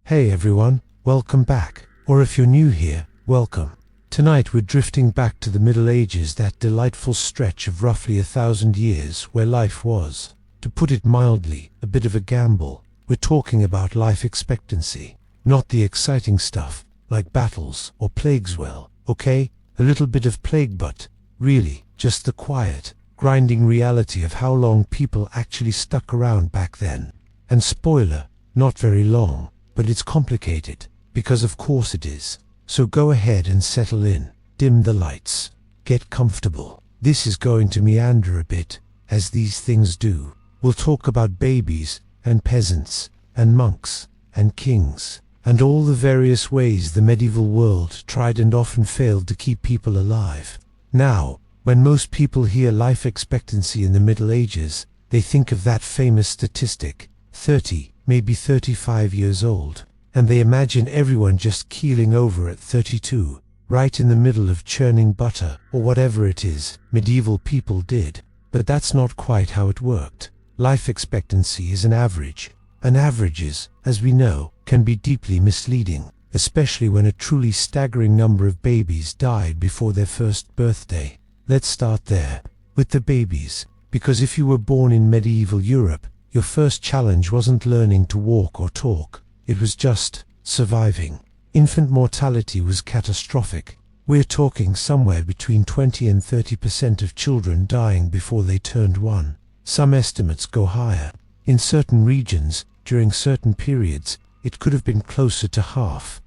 Hey everyone, welcome back. Or if you're new here, welcome. Tonight we're drifting back to the Middle Ages, that delightful stretch of roughly 1,000 years where life was, to put it mildly, a bit of a gamble. We're talking about life expectancy. Not the exciting stuff, like battles or plagues. Well, okay, a little bit of plague, but really, just the quiet, grinding reality of how long people actually stuck around back then. And spoiler, not very long, but it's complicated, because of course it is. So go ahead and settle in, dim the lights, get comfortable. This is going to meander a bit, as these things do. We'll talk about babies, and peasants, and monks, and kings, and all the various ways the medieval world tried and often failed to keep people alive. Now, when most people hear life expectancy in the Middle Ages, they think of that famous statistic, 30, maybe 35 years old, and they imagine everyone just keeling over at 32, right in the middle of churning butter, or whatever it is medieval people did. But that's not quite how it worked. Life expectancy is an average, and averages, as we know, can be deeply misleading, especially when a truly staggering number of babies died before their first birthday. Let's start there, with the babies, because if you were born in medieval Europe, your first challenge wasn't learning to walk or talk, it was just surviving. Infant mortality was catastrophic. We're talking somewhere between 20 and 30% of children dying before they turned 1. Some estimates go higher. In certain regions, during certain periods, it could have been closer to half.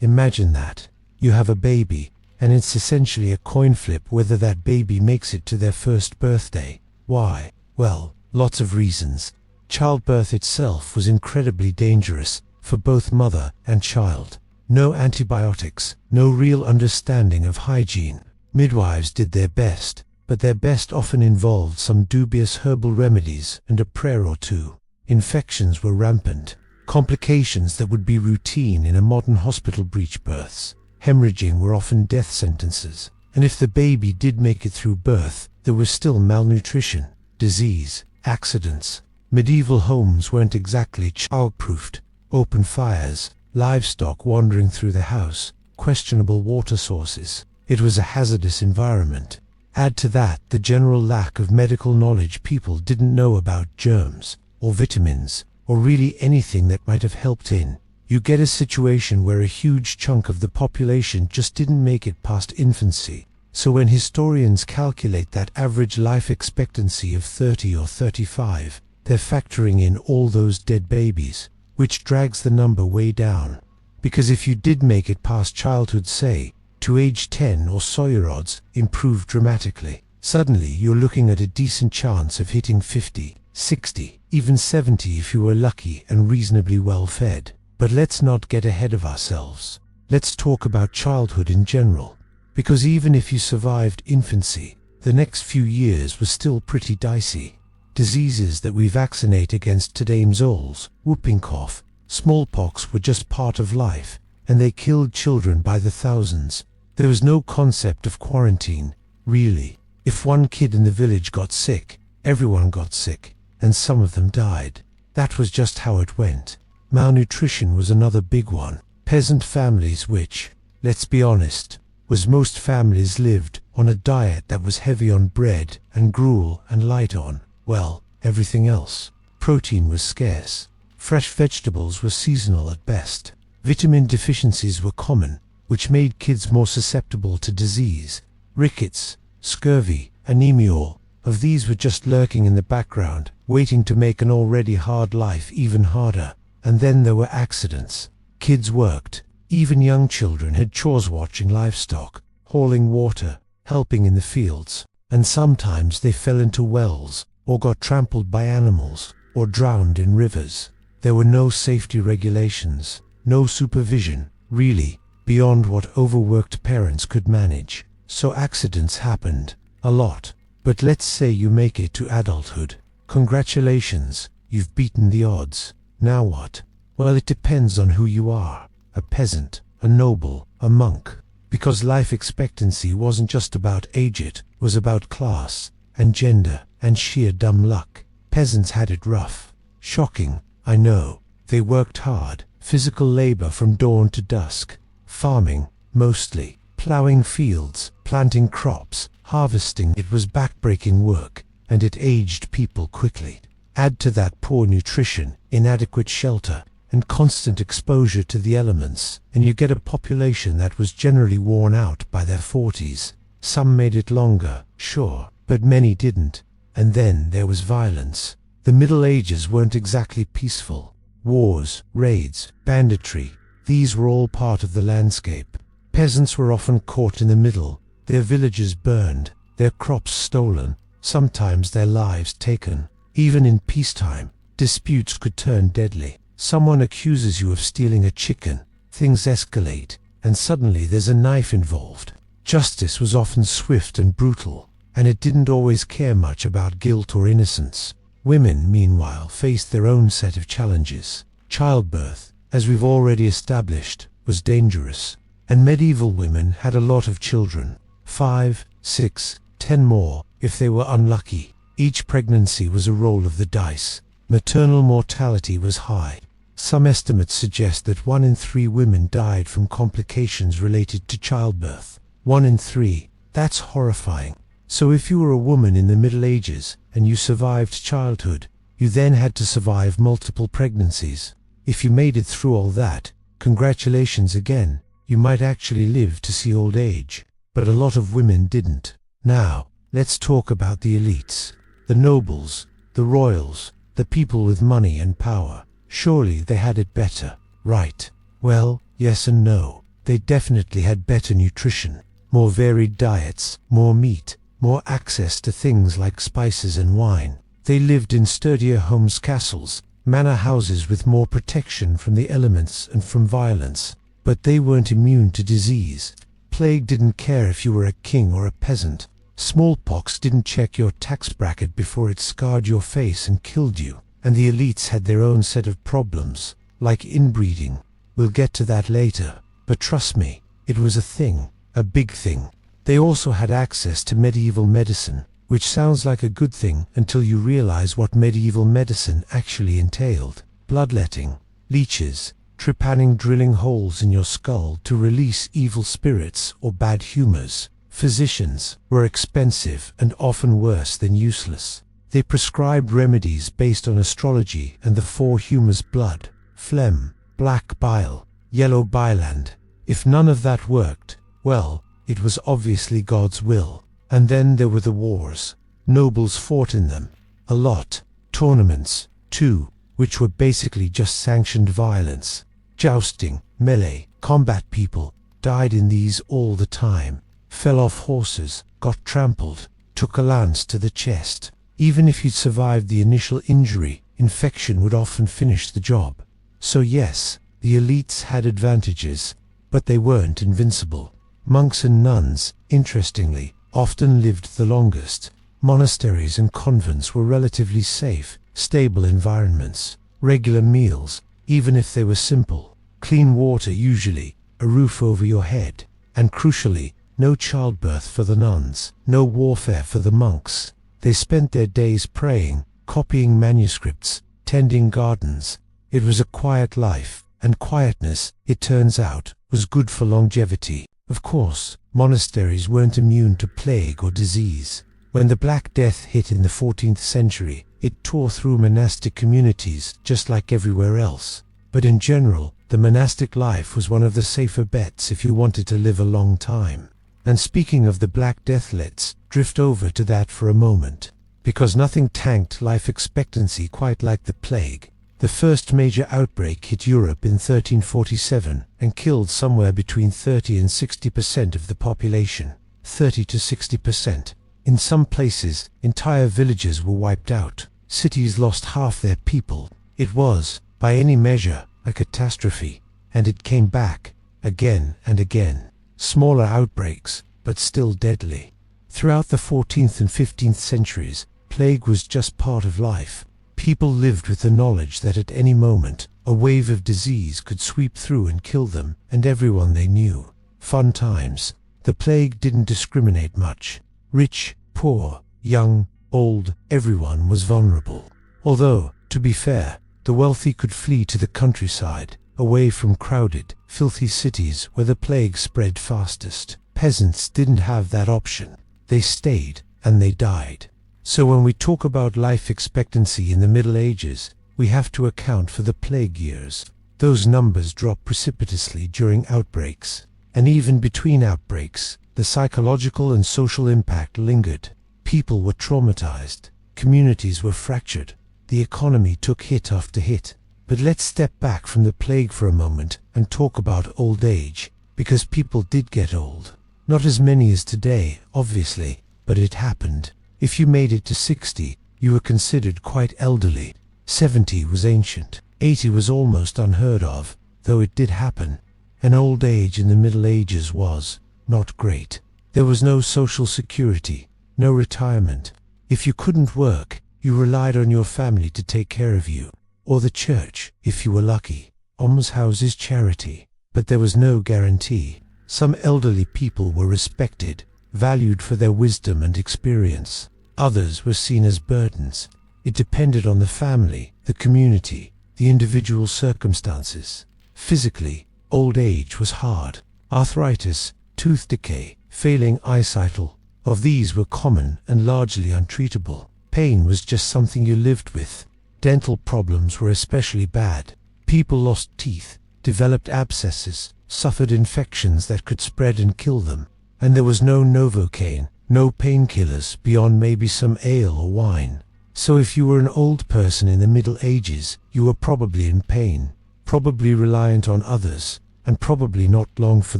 Imagine that. You have a baby, and it's essentially a coin flip whether that baby makes it to their first birthday. Why? Well, lots of reasons. Childbirth itself was incredibly dangerous for both mother and child. No antibiotics, no real understanding of hygiene. Midwives did their best, but their best often involved some dubious herbal remedies and a prayer or two. Infections were rampant, complications that would be routine in a modern hospital. Breech births, hemorrhaging were often death sentences, and if the baby did make it through birth, there was still malnutrition, disease, accidents. Medieval homes weren't exactly child-proofed. Open fires, livestock wandering through the house, questionable water sources. It was a hazardous environment. Add to that the general lack of medical knowledge. People didn't know about germs, or vitamins, or really anything that might have helped in. You get a situation where a huge chunk of the population just didn't make it past infancy. So when historians calculate that average life expectancy of 30 or 35, they're factoring in all those dead babies, which drags the number way down. Because if you did make it past childhood, say, to age 10 or so, your odds improved dramatically. Suddenly you're looking at a decent chance of hitting 50, 60, even 70 if you were lucky and reasonably well fed. But let's not get ahead of ourselves. Let's talk about childhood in general. Because even if you survived infancy, the next few years were still pretty dicey. Diseases that we vaccinate against today, measles, whooping cough, smallpox, were just part of life, and they killed children by the thousands. There was no concept of quarantine, really. If one kid in the village got sick, everyone got sick, and some of them died. That was just how it went. Malnutrition was another big one. Peasant families, which, let's be honest, was most families, lived on a diet that was heavy on bread and gruel and light on, well, everything else. Protein was scarce. Fresh vegetables were seasonal at best. Vitamin deficiencies were common, which made kids more susceptible to disease. Rickets, scurvy, anemia, all of these were just lurking in the background, waiting to make an already hard life even harder. And then there were accidents. Kids worked. Even young children had chores, watching livestock, hauling water, helping in the fields. And sometimes they fell into wells, or got trampled by animals, or drowned in rivers. There were no safety regulations, no supervision, really, beyond what overworked parents could manage. So accidents happened, a lot. But let's say you make it to adulthood. Congratulations, you've beaten the odds. Now what? Well, it depends on who you are. A peasant, a noble, a monk. Because life expectancy wasn't just about age, it was about class, and gender, and sheer dumb luck. Peasants had it rough. Shocking, I know. They worked hard, physical labor from dawn to dusk, farming, mostly, plowing fields, planting crops, harvesting. It was backbreaking work, and it aged people quickly. Add to that poor nutrition, inadequate shelter, and constant exposure to the elements, and you get a population that was generally worn out by their 40s. Some made it longer, sure, but many didn't. And then there was violence. The Middle Ages weren't exactly peaceful. Wars, raids, banditry, these were all part of the landscape. Peasants were often caught in the middle, their villages burned, their crops stolen, sometimes their lives taken. Even in peacetime, disputes could turn deadly. Someone accuses you of stealing a chicken, things escalate, and suddenly there's a knife involved. Justice was often swift and brutal, and it didn't always care much about guilt or innocence. Women, meanwhile, faced their own set of challenges. Childbirth, as we've already established, was dangerous, and medieval women had a lot of children. 5, 6, 10 more, if they were unlucky. Each pregnancy was a roll of the dice. Maternal mortality was high. Some estimates suggest that 1 in 3 women died from complications related to childbirth. 1 in 3, that's horrifying. So if you were a woman in the Middle Ages and you survived childhood, you then had to survive multiple pregnancies. If you made it through all that, congratulations again, you might actually live to see old age. But a lot of women didn't. Now, let's talk about the elites. The nobles, the royals, the people with money and power. Surely they had it better, right? Well, yes and no. They definitely had better nutrition, more varied diets, more meat, more access to things like spices and wine. They lived in sturdier homes, castles, manor houses with more protection from the elements and from violence. But they weren't immune to disease. Plague didn't care if you were a king or a peasant. Smallpox didn't check your tax bracket before it scarred your face and killed you. And the elites had their own set of problems, like inbreeding. We'll get to that later. But trust me, it was a thing, a big thing. They also had access to medieval medicine, which sounds like a good thing until you realize what medieval medicine actually entailed. Bloodletting, leeches, trepanning, drilling holes in your skull to release evil spirits or bad humors. Physicians were expensive and often worse than useless. They prescribed remedies based on astrology and the 4 humors: blood, phlegm, black bile, yellow biland. If none of that worked, well, it was obviously God's will. And then there were the wars. Nobles fought in them. A lot. Tournaments, too, which were basically just sanctioned violence. Jousting, melee, combat. People died in these all the time. Fell off horses, got trampled, took a lance to the chest. Even if you'd survived the initial injury, infection would often finish the job. So yes, the elites had advantages, but they weren't invincible. Monks and nuns, interestingly, often lived the longest. Monasteries and convents were relatively safe, stable environments. Regular meals, even if they were simple. Clean water usually, a roof over your head. And crucially, no childbirth for the nuns, no warfare for the monks. They spent their days praying, copying manuscripts, tending gardens. It was a quiet life, and quietness, it turns out, was good for longevity. Of course, monasteries weren't immune to plague or disease. When the Black Death hit in the 14th century, it tore through monastic communities just like everywhere else. But in general, the monastic life was one of the safer bets if you wanted to live a long time. And speaking of the Black Death, let's drift over to that for a moment. Because nothing tanked life expectancy quite like the plague. The first major outbreak hit Europe in 1347 and killed somewhere between 30 and 60% of the population. 30 to 60%. In some places, entire villages were wiped out. Cities lost half their people. It was, by any measure, a catastrophe. And it came back, again and again. Smaller outbreaks, but still deadly. Throughout the 14th and 15th centuries, plague was just part of life. People lived with the knowledge that at any moment, a wave of disease could sweep through and kill them and everyone they knew. Fun times. The plague didn't discriminate much. Rich, poor, young, old, everyone was vulnerable. Although, to be fair, the wealthy could flee to the countryside, away from crowded, filthy cities where the plague spread fastest. Peasants didn't have that option. They stayed, and they died. So when we talk about life expectancy in the Middle Ages, we have to account for the plague years. Those numbers drop precipitously during outbreaks, and even between outbreaks, the psychological and social impact lingered. People were traumatized, communities were fractured, the economy took hit after hit. But let's step back from the plague for a moment and talk about old age, because people did get old. Not as many as today, obviously, but it happened. If you made it to 60, you were considered quite elderly. 70 was ancient. 80 was almost unheard of, though it did happen. And old age in the Middle Ages was not great. There was no social security, no retirement. If you couldn't work, you relied on your family to take care of you, or the church, if you were lucky. Almshouses, charity. But there was no guarantee. Some elderly people were respected, valued for their wisdom and experience. Others were seen as burdens. It depended on the family, the community, the individual circumstances. Physically, old age was hard. Arthritis, tooth decay, failing eyesight, of these were common and largely untreatable. Pain was just something you lived with. Dental problems were especially bad. People lost teeth, developed abscesses, suffered infections that could spread and kill them. And there was no Novocaine, no painkillers beyond maybe some ale or wine. So if you were an old person in the Middle Ages, you were probably in pain, probably reliant on others, and probably not long for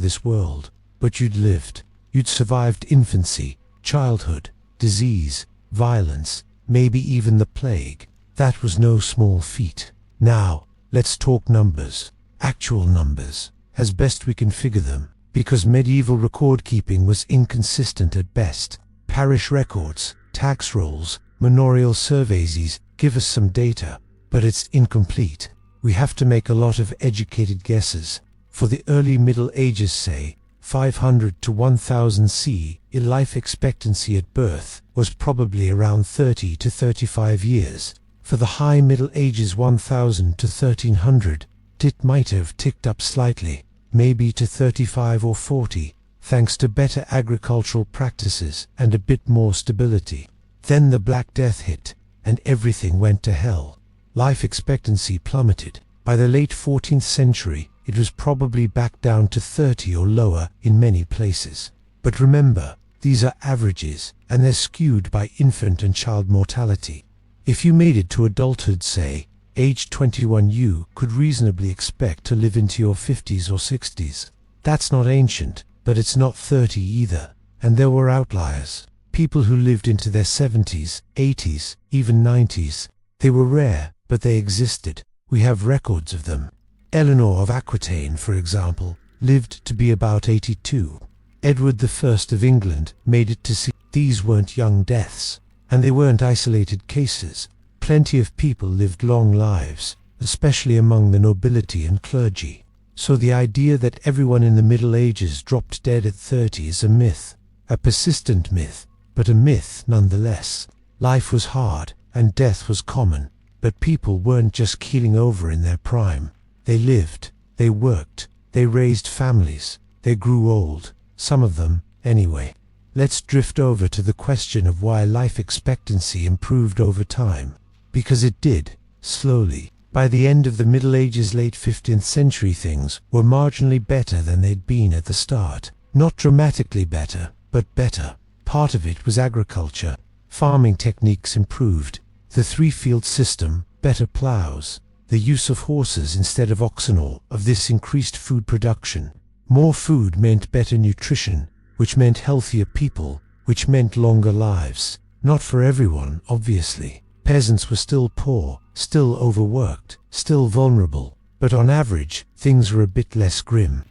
this world. But you'd lived. You'd survived infancy, childhood, disease, violence, maybe even the plague. That was no small feat. Now, let's talk numbers. Actual numbers, as best we can figure them, because medieval record-keeping was inconsistent at best. Parish records, tax rolls, manorial surveys give us some data, but it's incomplete. We have to make a lot of educated guesses. For the early Middle Ages, say, 500 to 1000 CE, life expectancy at birth was probably around 30 to 35 years. For the High Middle Ages, 1000 to 1300, it might have ticked up slightly, maybe to 35 or 40, thanks to better agricultural practices and a bit more stability. Then the Black Death hit, and everything went to hell. Life expectancy plummeted. By the late 14th century, it was probably back down to 30 or lower in many places. But remember, these are averages, and they're skewed by infant and child mortality. If you made it to adulthood, say, age 21, you could reasonably expect to live into your 50s or 60s. That's not ancient, but it's not 30 either. And there were outliers. People who lived into their 70s, 80s, even 90s. They were rare, but they existed. We have records of them. Eleanor of Aquitaine, for example, lived to be about 82. Edward I of England made it to see. These weren't young deaths, and they weren't isolated cases. Plenty of people lived long lives, especially among the nobility and clergy. So the idea that everyone in the Middle Ages dropped dead at 30 is a myth, a persistent myth, but a myth nonetheless. Life was hard, and death was common, but people weren't just keeling over in their prime. They lived, they worked, they raised families, they grew old, some of them, anyway. Let's drift over to the question of why life expectancy improved over time. Because it did, slowly. By the end of the Middle Ages, late 15th century, things were marginally better than they'd been at the start. Not dramatically better, but better. Part of it was agriculture. Farming techniques improved. The three-field system, better plows, the use of horses instead of oxen, all of this increased food production. More food meant better nutrition, which meant healthier people, which meant longer lives. Not for everyone, obviously. Peasants were still poor, still overworked, still vulnerable, but on average, things were a bit less grim.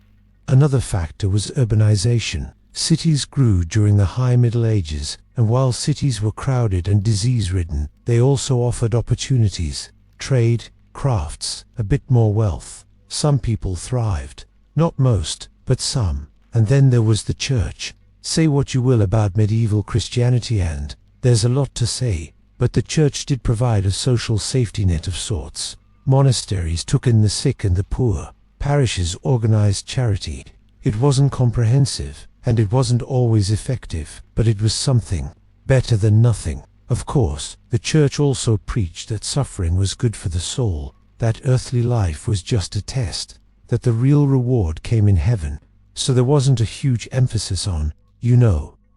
Another factor was urbanization. Cities grew during the High Middle Ages, and while cities were crowded and disease-ridden, they also offered opportunities, trade, crafts, a bit more wealth. Some people thrived. Not most, but some. And then there was the church. Say what you will about medieval Christianity, and there's a lot to say, but the church did provide a social safety net of sorts. Monasteries took in the sick and the poor. Parishes organized charity. It wasn't comprehensive, and it wasn't always effective, but it was something. Better than nothing. Of course, the church also preached that suffering was good for the soul, that earthly life was just a test, that the real reward came in heaven. So there wasn't a huge emphasis on,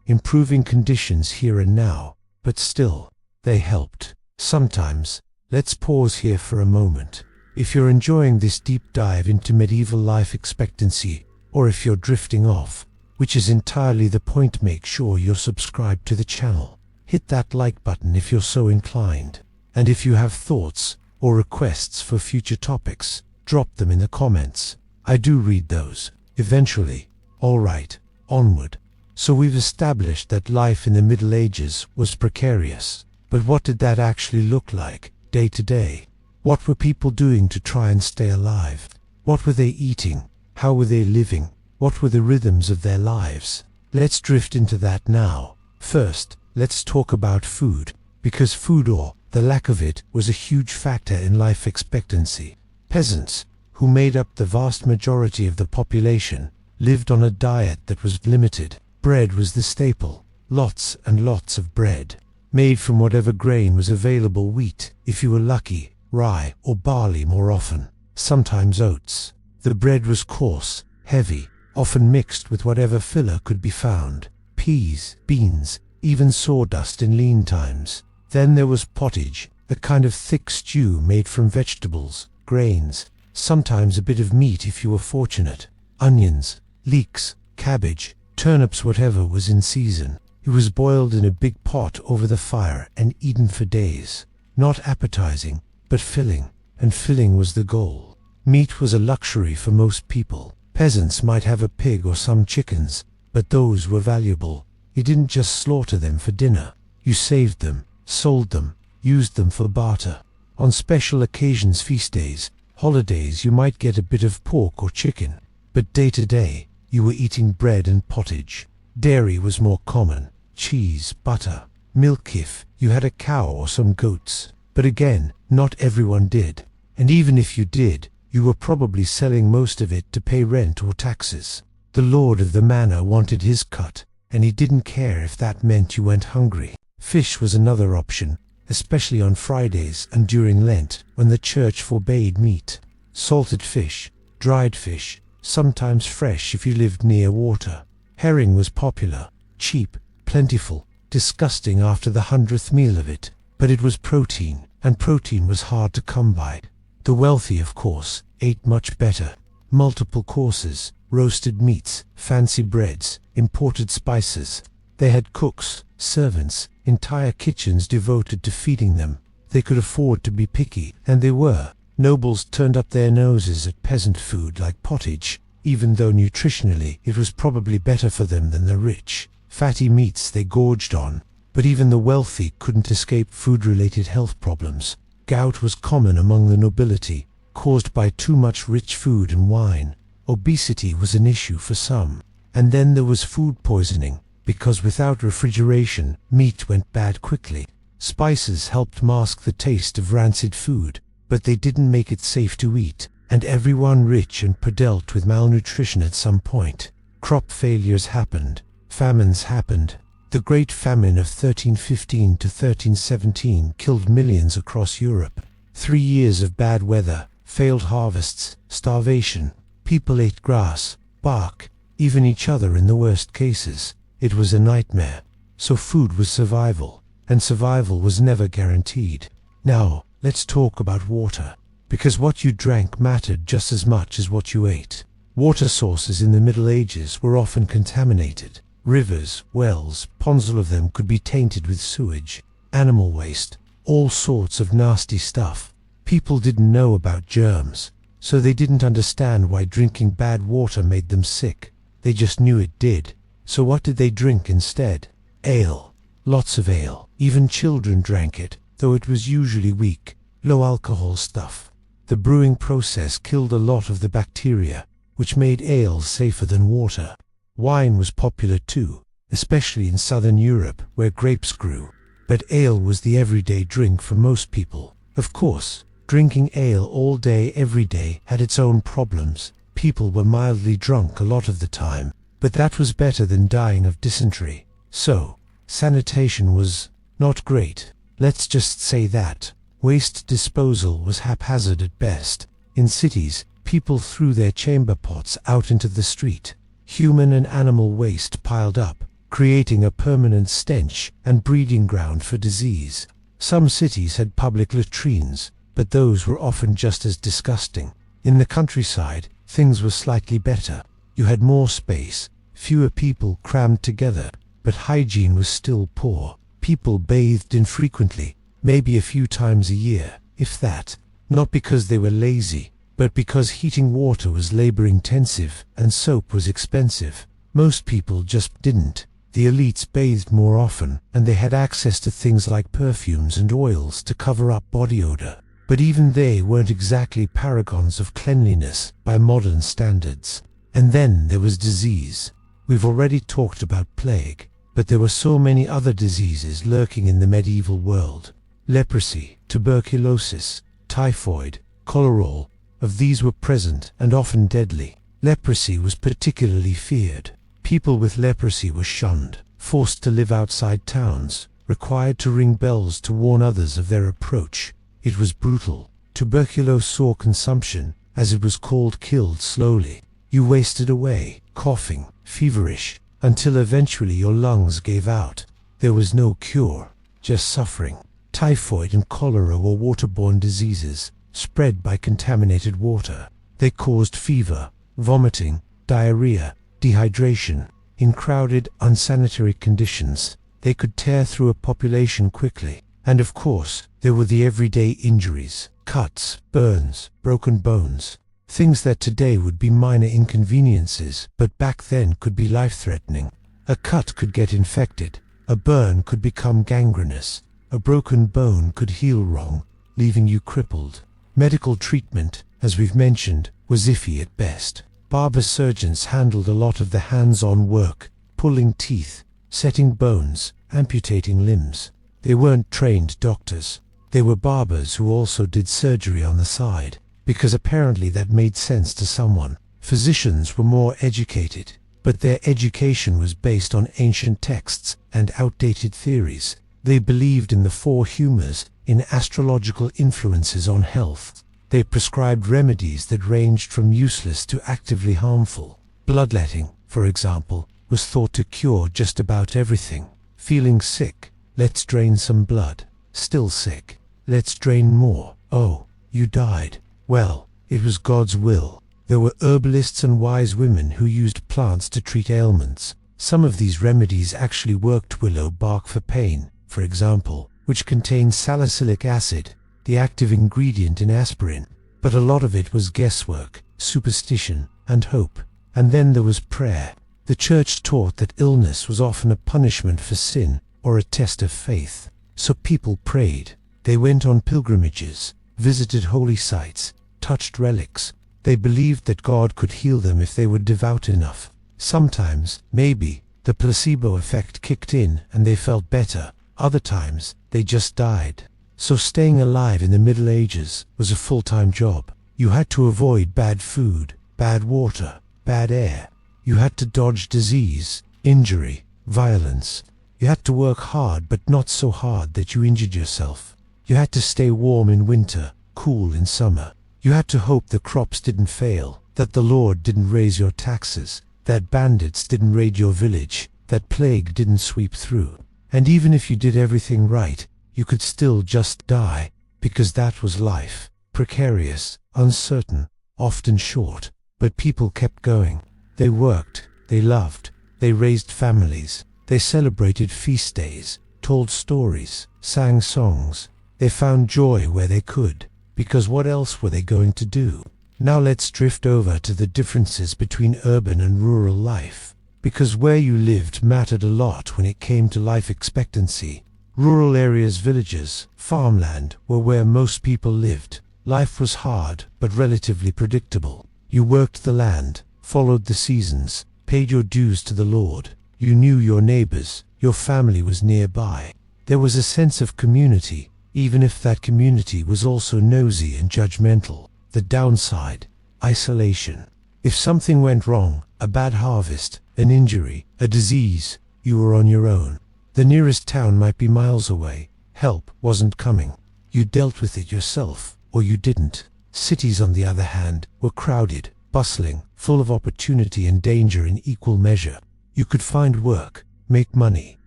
improving conditions here and now, but still, they helped. Sometimes. Let's pause here for a moment. If you're enjoying this deep dive into medieval life expectancy, or if you're drifting off, which is entirely the point, make sure you're subscribed to the channel. Hit that like button if you're so inclined. And if you have thoughts or requests for future topics, drop them in the comments. I do read those, eventually. Alright, onward. So we've established that life in the Middle Ages was precarious. But what did that actually look like, day to day? What were people doing to try and stay alive? What were they eating? How were they living? What were the rhythms of their lives? Let's drift into that now. First, let's talk about food, because food, or the lack of it, was a huge factor in life expectancy. Peasants, who made up the vast majority of the population, lived on a diet that was limited. Bread was the staple. Lots and lots of bread, made from whatever grain was available: wheat, if you were lucky, rye or barley more often, sometimes oats. The bread was coarse, heavy, often mixed with whatever filler could be found: peas, beans, even sawdust in lean times. Then there was pottage, a kind of thick stew made from vegetables, grains, sometimes a bit of meat if you were fortunate, onions, leeks, cabbage, turnips, whatever was in season. It was boiled in a big pot over the fire and eaten for days. Not appetizing, but filling, and filling was the goal. Meat was a luxury for most people. Peasants might have a pig or some chickens, but those were valuable. You didn't just slaughter them for dinner. You saved them, sold them, used them for barter. On special occasions, feast days, holidays, you might get a bit of pork or chicken. But day to day, you were eating bread and pottage. Dairy was more common: cheese, butter, milk if you had a cow or some goats. But again, not everyone did. And even if you did, you were probably selling most of it to pay rent or taxes. The lord of the manor wanted his cut, and he didn't care if that meant you went hungry. Fish was another option, especially on Fridays and during Lent, when the church forbade meat. Salted fish, dried fish, sometimes fresh if you lived near water. Herring was popular, cheap, plentiful, disgusting after the 100th meal of it, but it was protein, and protein was hard to come by. The wealthy, of course, ate much better. Multiple courses, roasted meats, fancy breads, imported spices. They had cooks, servants, entire kitchens devoted to feeding them. They could afford to be picky, and they were. Nobles turned up their noses at peasant food like pottage, even though nutritionally it was probably better for them than the rich. Fatty meats they gorged on. But even the wealthy couldn't escape food-related health problems. Gout was common among the nobility, caused by too much rich food and wine. Obesity was an issue for some. And then there was food poisoning, because without refrigeration, meat went bad quickly. Spices helped mask the taste of rancid food, but they didn't make it safe to eat, and everyone rich and poor dealt with malnutrition at some point. Crop failures happened. Famines happened. The Great Famine of 1315 to 1317 killed millions across Europe. 3 years of bad weather, failed harvests, starvation. People ate grass, bark, even each other in the worst cases. It was a nightmare. So food was survival, and survival was never guaranteed. Now, let's talk about water, because what you drank mattered just as much as what you ate. Water sources in the Middle Ages were often contaminated. Rivers, wells, ponds, all of them could be tainted with sewage, animal waste, all sorts of nasty stuff. People didn't know about germs, so they didn't understand why drinking bad water made them sick. They just knew it did. So what did they drink instead? Ale. Lots of ale. Even children drank it, though it was usually weak, low-alcohol stuff. The brewing process killed a lot of the bacteria, which made ale safer than water. Wine was popular too, especially in southern Europe, where grapes grew. But ale was the everyday drink for most people. Of course, Drinking ale all day every day had its own problems. People were mildly drunk a lot of the time, but that was better than dying of dysentery. So, sanitation was not great. Let's just say that. Waste disposal was haphazard at best. In cities, people threw their chamber pots out into the street. Human and animal waste piled up, creating a permanent stench and breeding ground for disease. Some cities had public latrines, but those were often just as disgusting. In the countryside, things were slightly better. You had more space, fewer people crammed together, but hygiene was still poor. People bathed infrequently, maybe a few times a year, if that, not because they were lazy, but because heating water was labor-intensive and soap was expensive. Most people just didn't. The elites bathed more often, and they had access to things like perfumes and oils to cover up body odor. But even they weren't exactly paragons of cleanliness by modern standards. And then there was disease. We've already talked about plague, but there were so many other diseases lurking in the medieval world. Leprosy, tuberculosis, typhoid, cholera, of these were present and often deadly. Leprosy was particularly feared. People with leprosy were shunned, forced to live outside towns, required to ring bells to warn others of their approach. It was brutal. Tuberculosis saw consumption, as it was called, killed slowly. You wasted away, coughing, feverish, until eventually your lungs gave out. There was no cure, just suffering. Typhoid and cholera were waterborne diseases, spread by contaminated water. They caused fever, vomiting, diarrhea, dehydration. In crowded, unsanitary conditions, they could tear through a population quickly. And of course, there were the everyday injuries, cuts, burns, broken bones. Things that today would be minor inconveniences, but back then could be life-threatening. A cut could get infected. A burn could become gangrenous. A broken bone could heal wrong, leaving you crippled. Medical treatment, as we've mentioned, was iffy at best. Barber surgeons handled a lot of the hands-on work, pulling teeth, setting bones, amputating limbs. They weren't trained doctors. They were barbers who also did surgery on the side, because apparently that made sense to someone. Physicians were more educated, but their education was based on ancient texts and outdated theories. They believed in the four humors, in astrological influences on health. They prescribed remedies that ranged from useless to actively harmful. Bloodletting, for example, was thought to cure just about everything. Feeling sick? Let's drain some blood. Still sick? Let's drain more. Oh, you died. Well, it was God's will. There were herbalists and wise women who used plants to treat ailments. Some of these remedies actually worked. Willow bark for pain, for example, which contains salicylic acid, the active ingredient in aspirin. But a lot of it was guesswork, superstition, and hope. And then there was prayer. The church taught that illness was often a punishment for sin, or a test of faith. So people prayed. They went on pilgrimages, visited holy sites, touched relics. They believed that God could heal them if they were devout enough. Sometimes, maybe, the placebo effect kicked in and they felt better. Other times, they just died. So staying alive in the Middle Ages was a full-time job. You had to avoid bad food, bad water, bad air. You had to dodge disease, injury, violence. You had to work hard, but not so hard that you injured yourself. You had to stay warm in winter, cool in summer. You had to hope the crops didn't fail, that the Lord didn't raise your taxes, that bandits didn't raid your village, that plague didn't sweep through. And even if you did everything right, you could still just die, because that was life. Precarious, uncertain, often short. But people kept going. They worked, they loved, they raised families, they celebrated feast days, told stories, sang songs. They found joy where they could, because what else were they going to do? Now let's drift over to the differences between urban and rural life, because where you lived mattered a lot when it came to life expectancy. Rural areas, villages, farmland were where most people lived. Life was hard, but relatively predictable. You worked the land, followed the seasons, paid your dues to the Lord. You knew your neighbors, your family was nearby. There was a sense of community, even if that community was also nosy and judgmental. The downside: isolation. If something went wrong, a bad harvest, an injury, a disease, you were on your own. The nearest town might be miles away. Help wasn't coming. You dealt with it yourself, or you didn't. Cities, on the other hand, were crowded, bustling, full of opportunity and danger in equal measure. You could find work, make money,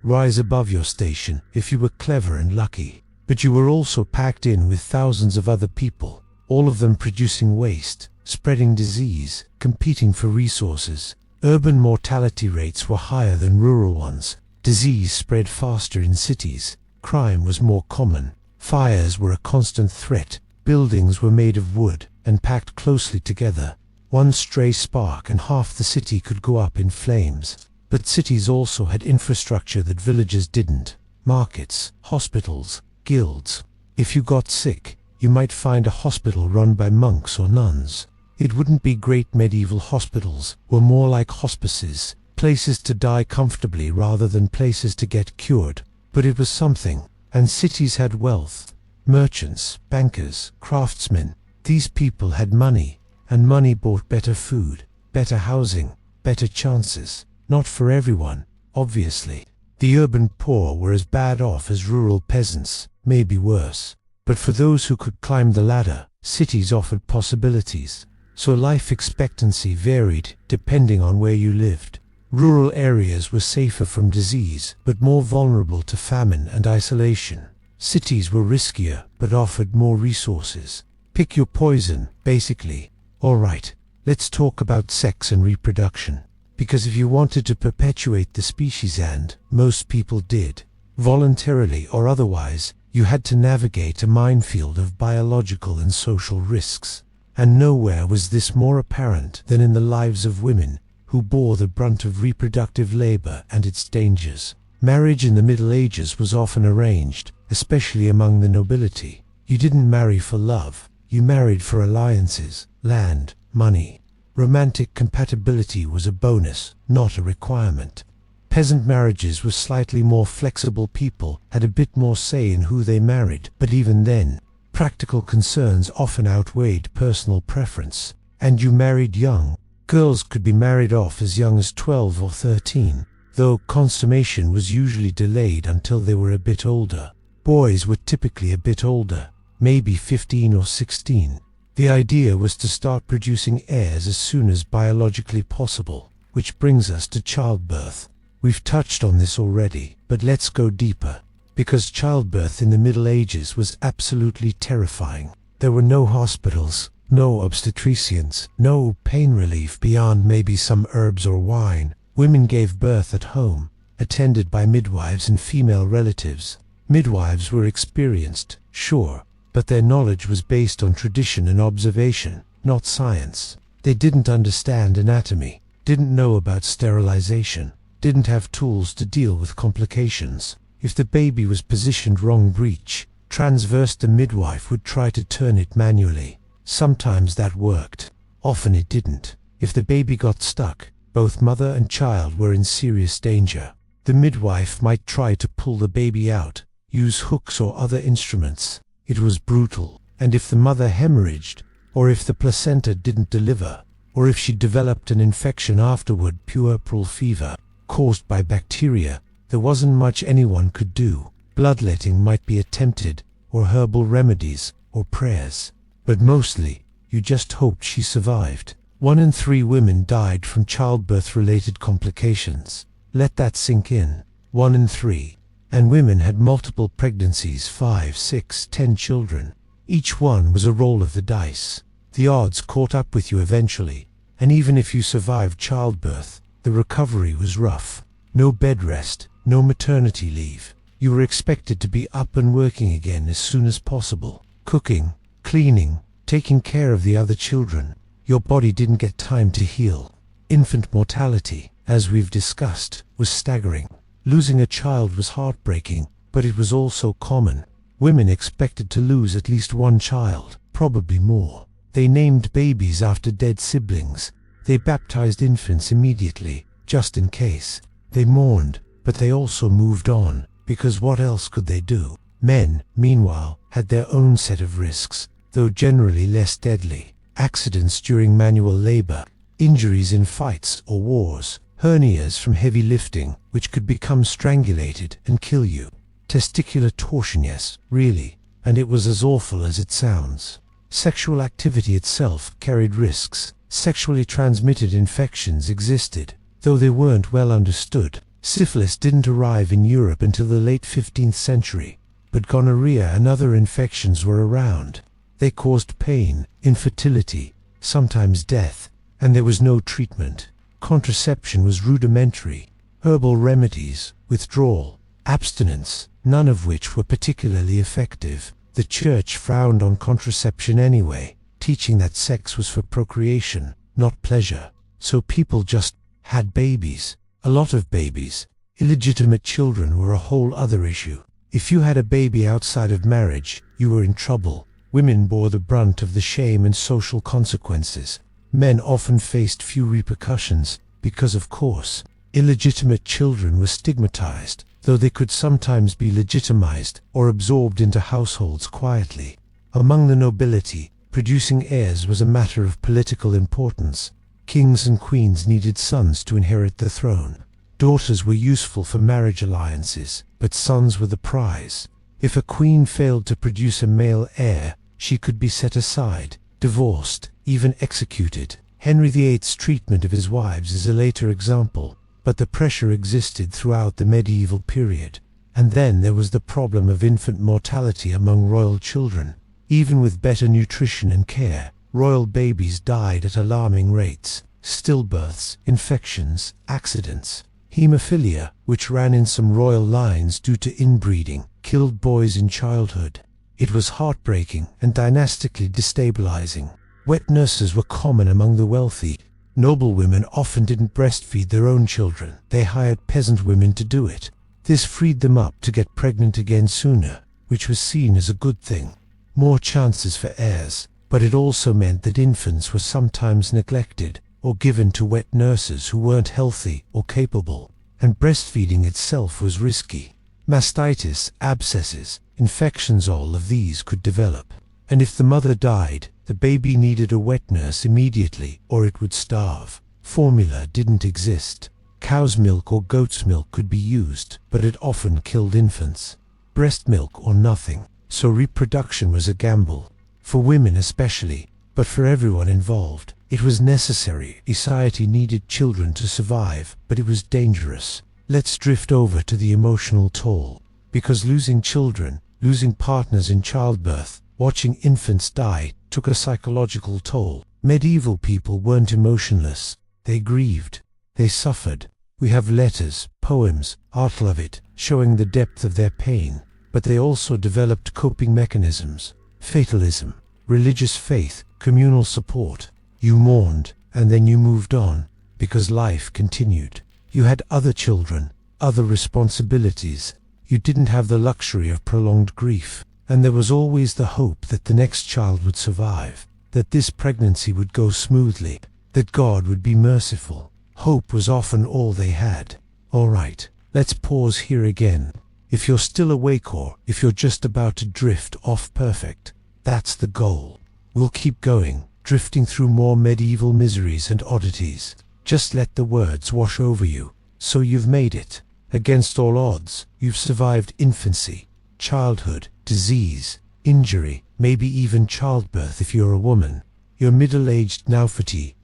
rise above your station if you were clever and lucky. But you were also packed in with thousands of other people, all of them producing waste, spreading disease, competing for resources. Urban mortality rates were higher than rural ones. Disease spread faster in cities. Crime was more common. Fires were a constant threat. Buildings were made of wood and packed closely together. One stray spark and half the city could go up in flames. But cities also had infrastructure that villages didn't. Markets, hospitals, guilds. If you got sick, you might find a hospital run by monks or nuns. It wouldn't be great. Medieval hospitals were more like hospices, places to die comfortably rather than places to get cured. But it was something. And cities had wealth. Merchants, bankers, craftsmen. These people had money, and money bought better food, better housing, better chances. Not for everyone, obviously. The urban poor were as bad off as rural peasants, maybe worse. But for those who could climb the ladder, cities offered possibilities. So life expectancy varied depending on where you lived. Rural areas were safer from disease, but more vulnerable to famine and isolation. Cities were riskier, but offered more resources. Pick your poison, basically. Alright, let's talk about sex and reproduction. Because if you wanted to perpetuate the species, and most people did, voluntarily or otherwise, you had to navigate a minefield of biological and social risks. And nowhere was this more apparent than in the lives of women, who bore the brunt of reproductive labor and its dangers. Marriage in the Middle Ages was often arranged, especially among the nobility. You didn't marry for love, you married for alliances, land, money. Romantic compatibility was a bonus, not a requirement. Peasant marriages were slightly more flexible. People had a bit more say in who they married, but even then, practical concerns often outweighed personal preference. And you married young. Girls could be married off as young as 12 or 13, though consummation was usually delayed until they were a bit older. Boys were typically a bit older, maybe 15 or 16. The idea was to start producing heirs as soon as biologically possible, which brings us to childbirth. We've touched on this already, but let's go deeper. Because childbirth in the Middle Ages was absolutely terrifying. There were no hospitals, no obstetricians, no pain relief beyond maybe some herbs or wine. Women gave birth at home, attended by midwives and female relatives. Midwives were experienced, sure, but their knowledge was based on tradition and observation, not science. They didn't understand anatomy, didn't know about sterilization, didn't have tools to deal with complications. If the baby was positioned wrong, breech, transverse, the midwife would try to turn it manually. Sometimes that worked, often it didn't. If the baby got stuck, both mother and child were in serious danger. The midwife might try to pull the baby out, use hooks or other instruments. It was brutal. And if the mother hemorrhaged, or if the placenta didn't deliver, or if she developed an infection afterward, puerperal fever, caused by bacteria, there wasn't much anyone could do. Bloodletting might be attempted, or herbal remedies, or prayers. But mostly, you just hoped she survived. 1 in 3 women died from childbirth-related complications. Let that sink in. 1 in 3. And women had multiple pregnancies, 5, 6, 10 children. Each one was a roll of the dice. The odds caught up with you eventually, and even if you survived childbirth, the recovery was rough. No bed rest, no maternity leave. You were expected to be up and working again as soon as possible. Cooking, cleaning, taking care of the other children. Your body didn't get time to heal. Infant mortality, as we've discussed, was staggering. Losing a child was heartbreaking, but it was also common. Women expected to lose at least 1 child, probably more. They named babies after dead siblings. They baptized infants immediately, just in case. They mourned, but they also moved on, because what else could they do? Men, meanwhile, had their own set of risks, though generally less deadly. Accidents during manual labor, injuries in fights or wars, hernias from heavy lifting, which could become strangulated and kill you. Testicular torsion, yes, really, and it was as awful as it sounds. Sexual activity itself carried risks. Sexually transmitted infections existed, though they weren't well understood. Syphilis didn't arrive in Europe until the late 15th century, but gonorrhea and other infections were around. They caused pain, infertility, sometimes death, and there was no treatment. Contraception was rudimentary. Herbal remedies, withdrawal, abstinence, none of which were particularly effective. The church frowned on contraception anyway, teaching that sex was for procreation, not pleasure. So people just had babies. A lot of babies. Illegitimate children were a whole other issue. If you had a baby outside of marriage, you were in trouble. Women bore the brunt of the shame and social consequences. Men often faced few repercussions, because of course, illegitimate children were stigmatized, though they could sometimes be legitimized or absorbed into households quietly. Among the nobility, producing heirs was a matter of political importance. Kings and queens needed sons to inherit the throne. Daughters were useful for marriage alliances, but sons were the prize. If a queen failed to produce a male heir, she could be set aside, divorced, even executed. Henry VIII's treatment of his wives is a later example, but the pressure existed throughout the medieval period. And then there was the problem of infant mortality among royal children. Even with better nutrition and care, royal babies died at alarming rates. Stillbirths, infections, accidents. Hemophilia, which ran in some royal lines due to inbreeding, killed boys in childhood. It was heartbreaking and dynastically destabilizing. Wet nurses were common among the wealthy. Noble women often didn't breastfeed their own children. They hired peasant women to do it. This freed them up to get pregnant again sooner, which was seen as a good thing. More chances for heirs, but it also meant that infants were sometimes neglected or given to wet nurses who weren't healthy or capable, and breastfeeding itself was risky. Mastitis, abscesses, infections, all of these could develop. And if the mother died, the baby needed a wet nurse immediately or it would starve. Formula didn't exist. Cow's milk or goat's milk could be used, but it often killed infants. Breast milk or nothing. So reproduction was a gamble. For women especially, but for everyone involved. It was necessary. Society needed children to survive, but it was dangerous. Let's drift over to the emotional toll. Because losing children, losing partners in childbirth, watching infants die, took a psychological toll. Medieval people weren't emotionless. They grieved. They suffered. We have letters, poems, art of it, showing the depth of their pain. But they also developed coping mechanisms. Fatalism, religious faith, communal support. You mourned, and then you moved on, because life continued. You had other children, other responsibilities. You didn't have the luxury of prolonged grief. And there was always the hope that the next child would survive, that this pregnancy would go smoothly, that God would be merciful. Hope was often all they had. All right, let's pause here again. If you're still awake or if you're just about to drift off perfect, that's the goal. We'll keep going, drifting through more medieval miseries and oddities. Just let the words wash over you. So you've made it. Against all odds, you've survived infancy, childhood, disease, injury, maybe even childbirth if you're a woman. You're middle-aged now, 50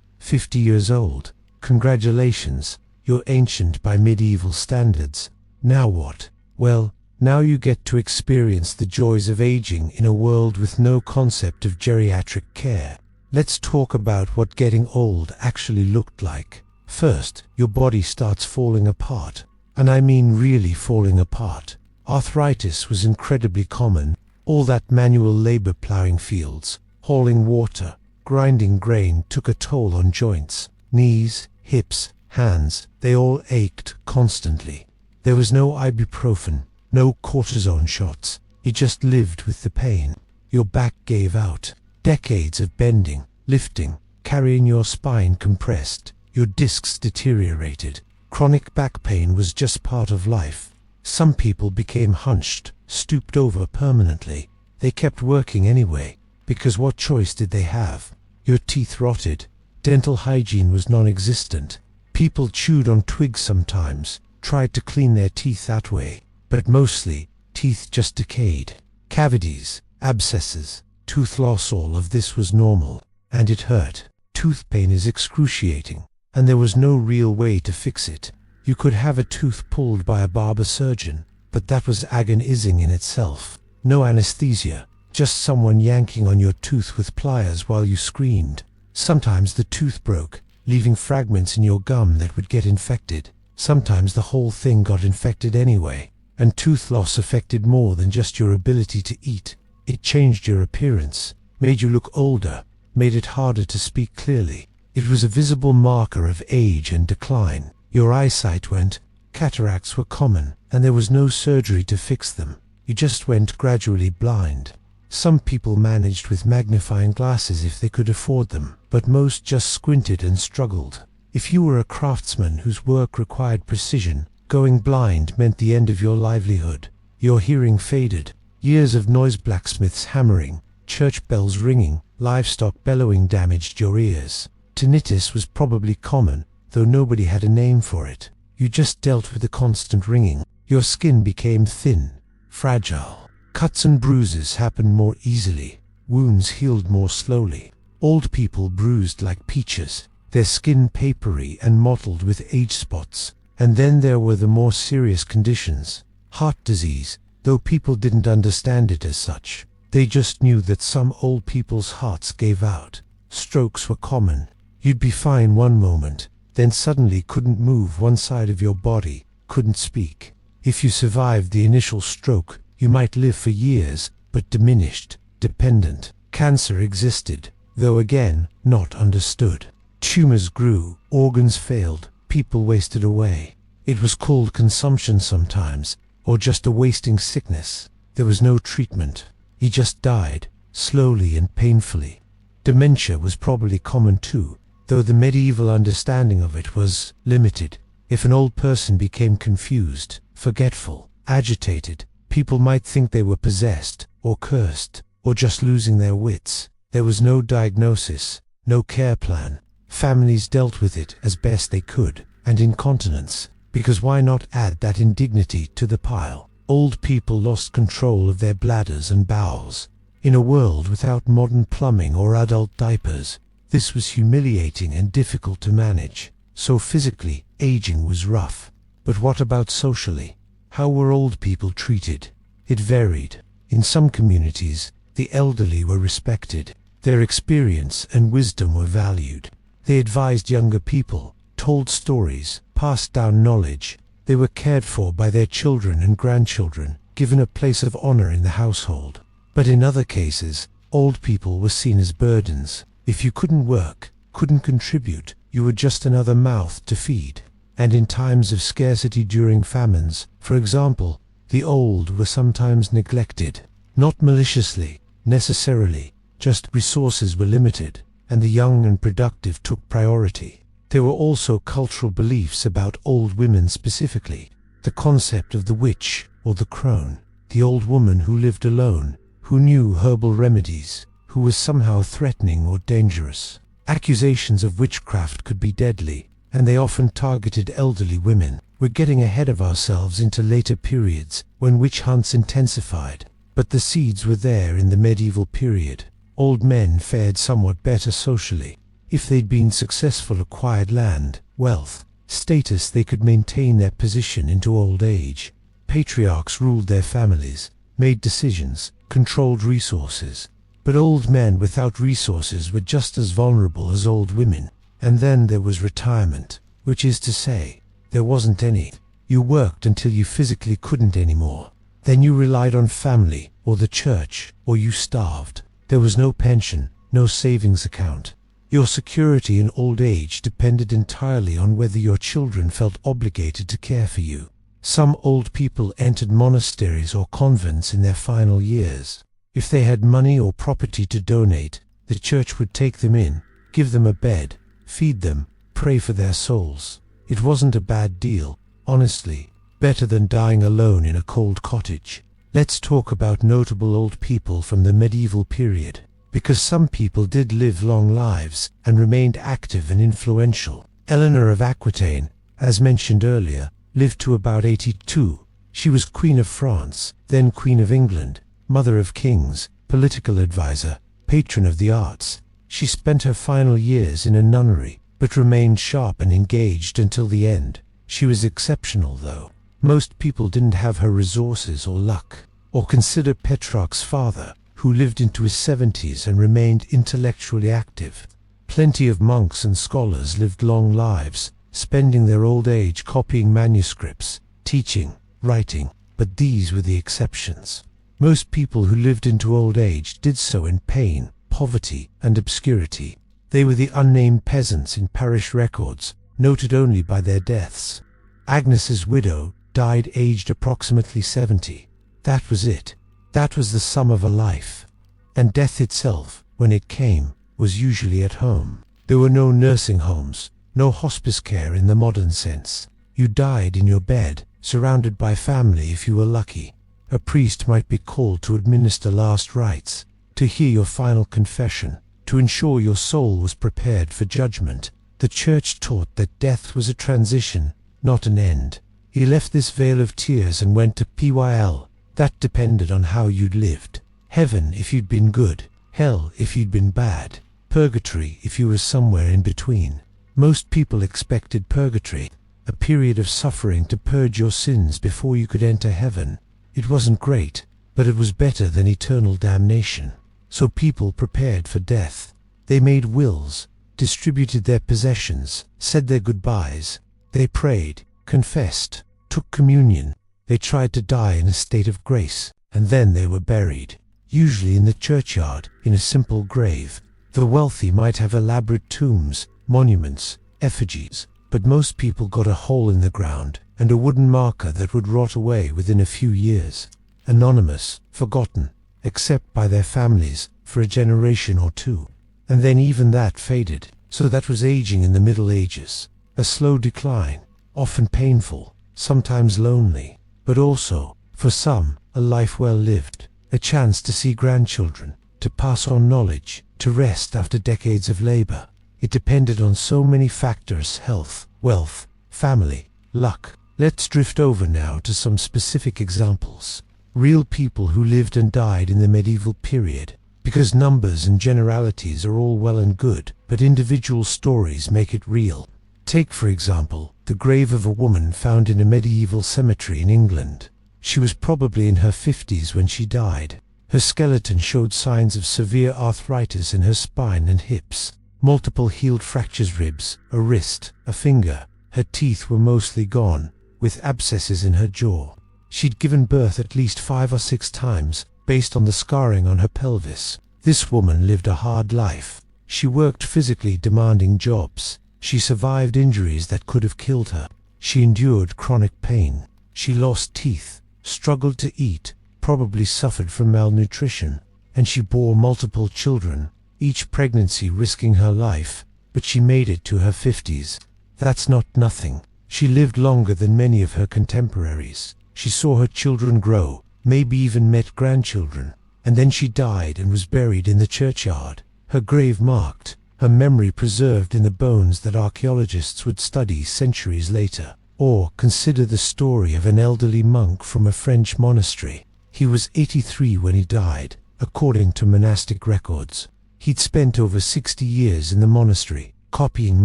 years old. Congratulations, you're ancient by medieval standards. Now what? Well, now you get to experience the joys of aging in a world with no concept of geriatric care. Let's talk about what getting old actually looked like. First, your body starts falling apart. And I mean really falling apart. Arthritis was incredibly common. All that manual labor plowing fields, hauling water, grinding grain took a toll on joints. Knees, hips, hands, they all ached constantly. There was no ibuprofen, no cortisone shots. You just lived with the pain. Your back gave out. Decades of bending, lifting, carrying your spine compressed. Your discs deteriorated. Chronic back pain was just part of life. Some people became hunched, stooped over permanently. They kept working anyway, because what choice did they have? Your teeth rotted. Dental hygiene was non-existent. People chewed on twigs sometimes, tried to clean their teeth that way, but mostly, teeth just decayed. Cavities, abscesses, tooth loss, all of this was normal, and it hurt. Tooth pain is excruciating, and there was no real way to fix it. You could have a tooth pulled by a barber surgeon, but that was agonizing in itself. No anesthesia, just someone yanking on your tooth with pliers while you screamed. Sometimes the tooth broke, leaving fragments in your gum that would get infected. Sometimes the whole thing got infected anyway. And tooth loss affected more than just your ability to eat. It changed your appearance, made you look older, made it harder to speak clearly. It was a visible marker of age and decline. Your eyesight went. Cataracts were common, and there was no surgery to fix them. You just went gradually blind. Some people managed with magnifying glasses if they could afford them, but most just squinted and struggled. If you were a craftsman whose work required precision, going blind meant the end of your livelihood. Your hearing faded. Years of noise, blacksmiths hammering, church bells ringing, livestock bellowing damaged your ears. Tinnitus was probably common, though nobody had a name for it. You just dealt with the constant ringing. Your skin became thin, fragile. Cuts and bruises happened more easily. Wounds healed more slowly. Old people bruised like peaches, their skin papery and mottled with age spots. And then there were the more serious conditions. Heart disease, though people didn't understand it as such. They just knew that some old people's hearts gave out. Strokes were common. You'd be fine one moment, then suddenly couldn't move one side of your body, couldn't speak. If you survived the initial stroke, you might live for years, but diminished, dependent. Cancer existed, though again, not understood. Tumors grew, organs failed. People wasted away. It was called consumption sometimes, or just a wasting sickness. There was no treatment. He just died, slowly and painfully. Dementia was probably common too, though the medieval understanding of it was limited. If an old person became confused, forgetful, agitated, people might think they were possessed, or cursed, or just losing their wits. There was no diagnosis, no care plan. Families dealt with it as best they could, and incontinence, because why not add that indignity to the pile? Old people lost control of their bladders and bowels. In a world without modern plumbing or adult diapers, this was humiliating and difficult to manage. So physically, aging was rough. But what about socially? How were old people treated? It varied. In some communities, the elderly were respected. Their experience and wisdom were valued. They advised younger people, told stories, passed down knowledge. They were cared for by their children and grandchildren, given a place of honor in the household. But in other cases, old people were seen as burdens. If you couldn't work, couldn't contribute, you were just another mouth to feed. And in times of scarcity during famines, for example, the old were sometimes neglected. Not maliciously, necessarily, just resources were limited, and the young and productive took priority. There were also cultural beliefs about old women specifically. The concept of the witch or the crone, the old woman who lived alone, who knew herbal remedies, who was somehow threatening or dangerous. Accusations of witchcraft could be deadly, and they often targeted elderly women. We're getting ahead of ourselves into later periods when witch hunts intensified, but the seeds were there in the medieval period. Old men fared somewhat better socially. If they'd been successful, acquired land, wealth, status, they could maintain their position into old age. Patriarchs ruled their families, made decisions, controlled resources. But old men without resources were just as vulnerable as old women. And then there was retirement, which is to say, there wasn't any. You worked until you physically couldn't anymore. Then you relied on family, or the church, or you starved. There was no pension, no savings account. Your security in old age depended entirely on whether your children felt obligated to care for you. Some old people entered monasteries or convents in their final years. If they had money or property to donate, the church would take them in, give them a bed, feed them, pray for their souls. It wasn't a bad deal, honestly, Better than dying alone in a cold cottage. Let's talk about notable old people from the medieval period, because some people did live long lives and remained active and influential. Eleanor of Aquitaine, as mentioned earlier, lived to about 82. She was Queen of France, then Queen of England, mother of kings, political advisor, patron of the arts. She spent her final years in a nunnery, but remained sharp and engaged until the end. She was exceptional, though. Most people didn't have her resources or luck. Or consider Petrarch's father, who lived into his 70s and remained intellectually active. Plenty of monks and scholars lived long lives, spending their old age copying manuscripts, teaching, writing, but these were the exceptions. Most people who lived into old age did so in pain, poverty, and obscurity. They were the unnamed peasants in parish records, noted only by their deaths. Agnes's widow died aged approximately 70. That was it. That was the sum of a life. And death itself, when it came, was usually at home. There were no nursing homes, no hospice care in the modern sense. You died in your bed, surrounded by family if you were lucky. A priest might be called to administer last rites, to hear your final confession, to ensure your soul was prepared for judgment. The church taught that death was a transition, not an end. He left this vale of tears and went to PYL. That depended on how you'd lived. Heaven if you'd been good, hell if you'd been bad, purgatory if you were somewhere in between. Most people expected purgatory, a period of suffering to purge your sins before you could enter heaven. It wasn't great, but it was better than eternal damnation. So people prepared for death. They made wills, distributed their possessions, said their goodbyes. They prayed, confessed, took communion. They tried to die in a state of grace, and then they were buried, usually in the churchyard, in a simple grave. The wealthy might have elaborate tombs, monuments, effigies, but most people got a hole in the ground and a wooden marker that would rot away within a few years. Anonymous, forgotten, except by their families, for a generation or two. And then even that faded. So that was aging in the Middle Ages. A slow decline, often painful, sometimes lonely, but also, for some, a life well lived, a chance to see grandchildren, to pass on knowledge, to rest after decades of labor. It depended on so many factors: health, wealth, family, luck. Let's drift over now to some specific examples. Real people who lived and died in the medieval period, because numbers and generalities are all well and good, but individual stories make it real. Take, for example, the grave of a woman found in a medieval cemetery in England. She was probably in her 50s when she died. Her skeleton showed signs of severe arthritis in her spine and hips, multiple healed fractures, ribs, a wrist, a finger. Her teeth were mostly gone, with abscesses in her jaw. She'd given birth at least 5 or 6 times, based on the scarring on her pelvis. This woman lived a hard life. She worked physically demanding jobs. She survived injuries that could have killed her. She endured chronic pain. She lost teeth, struggled to eat, probably suffered from malnutrition, and she bore multiple children, each pregnancy risking her life, but she made it to her 50s. That's not nothing. She lived longer than many of her contemporaries. She saw her children grow, maybe even met grandchildren, and then she died and was buried in the churchyard. Her grave marked, her memory preserved in the bones that archaeologists would study centuries later. Or consider the story of an elderly monk from a French monastery. He was 83 when he died, according to monastic records. He'd spent over 60 years in the monastery, copying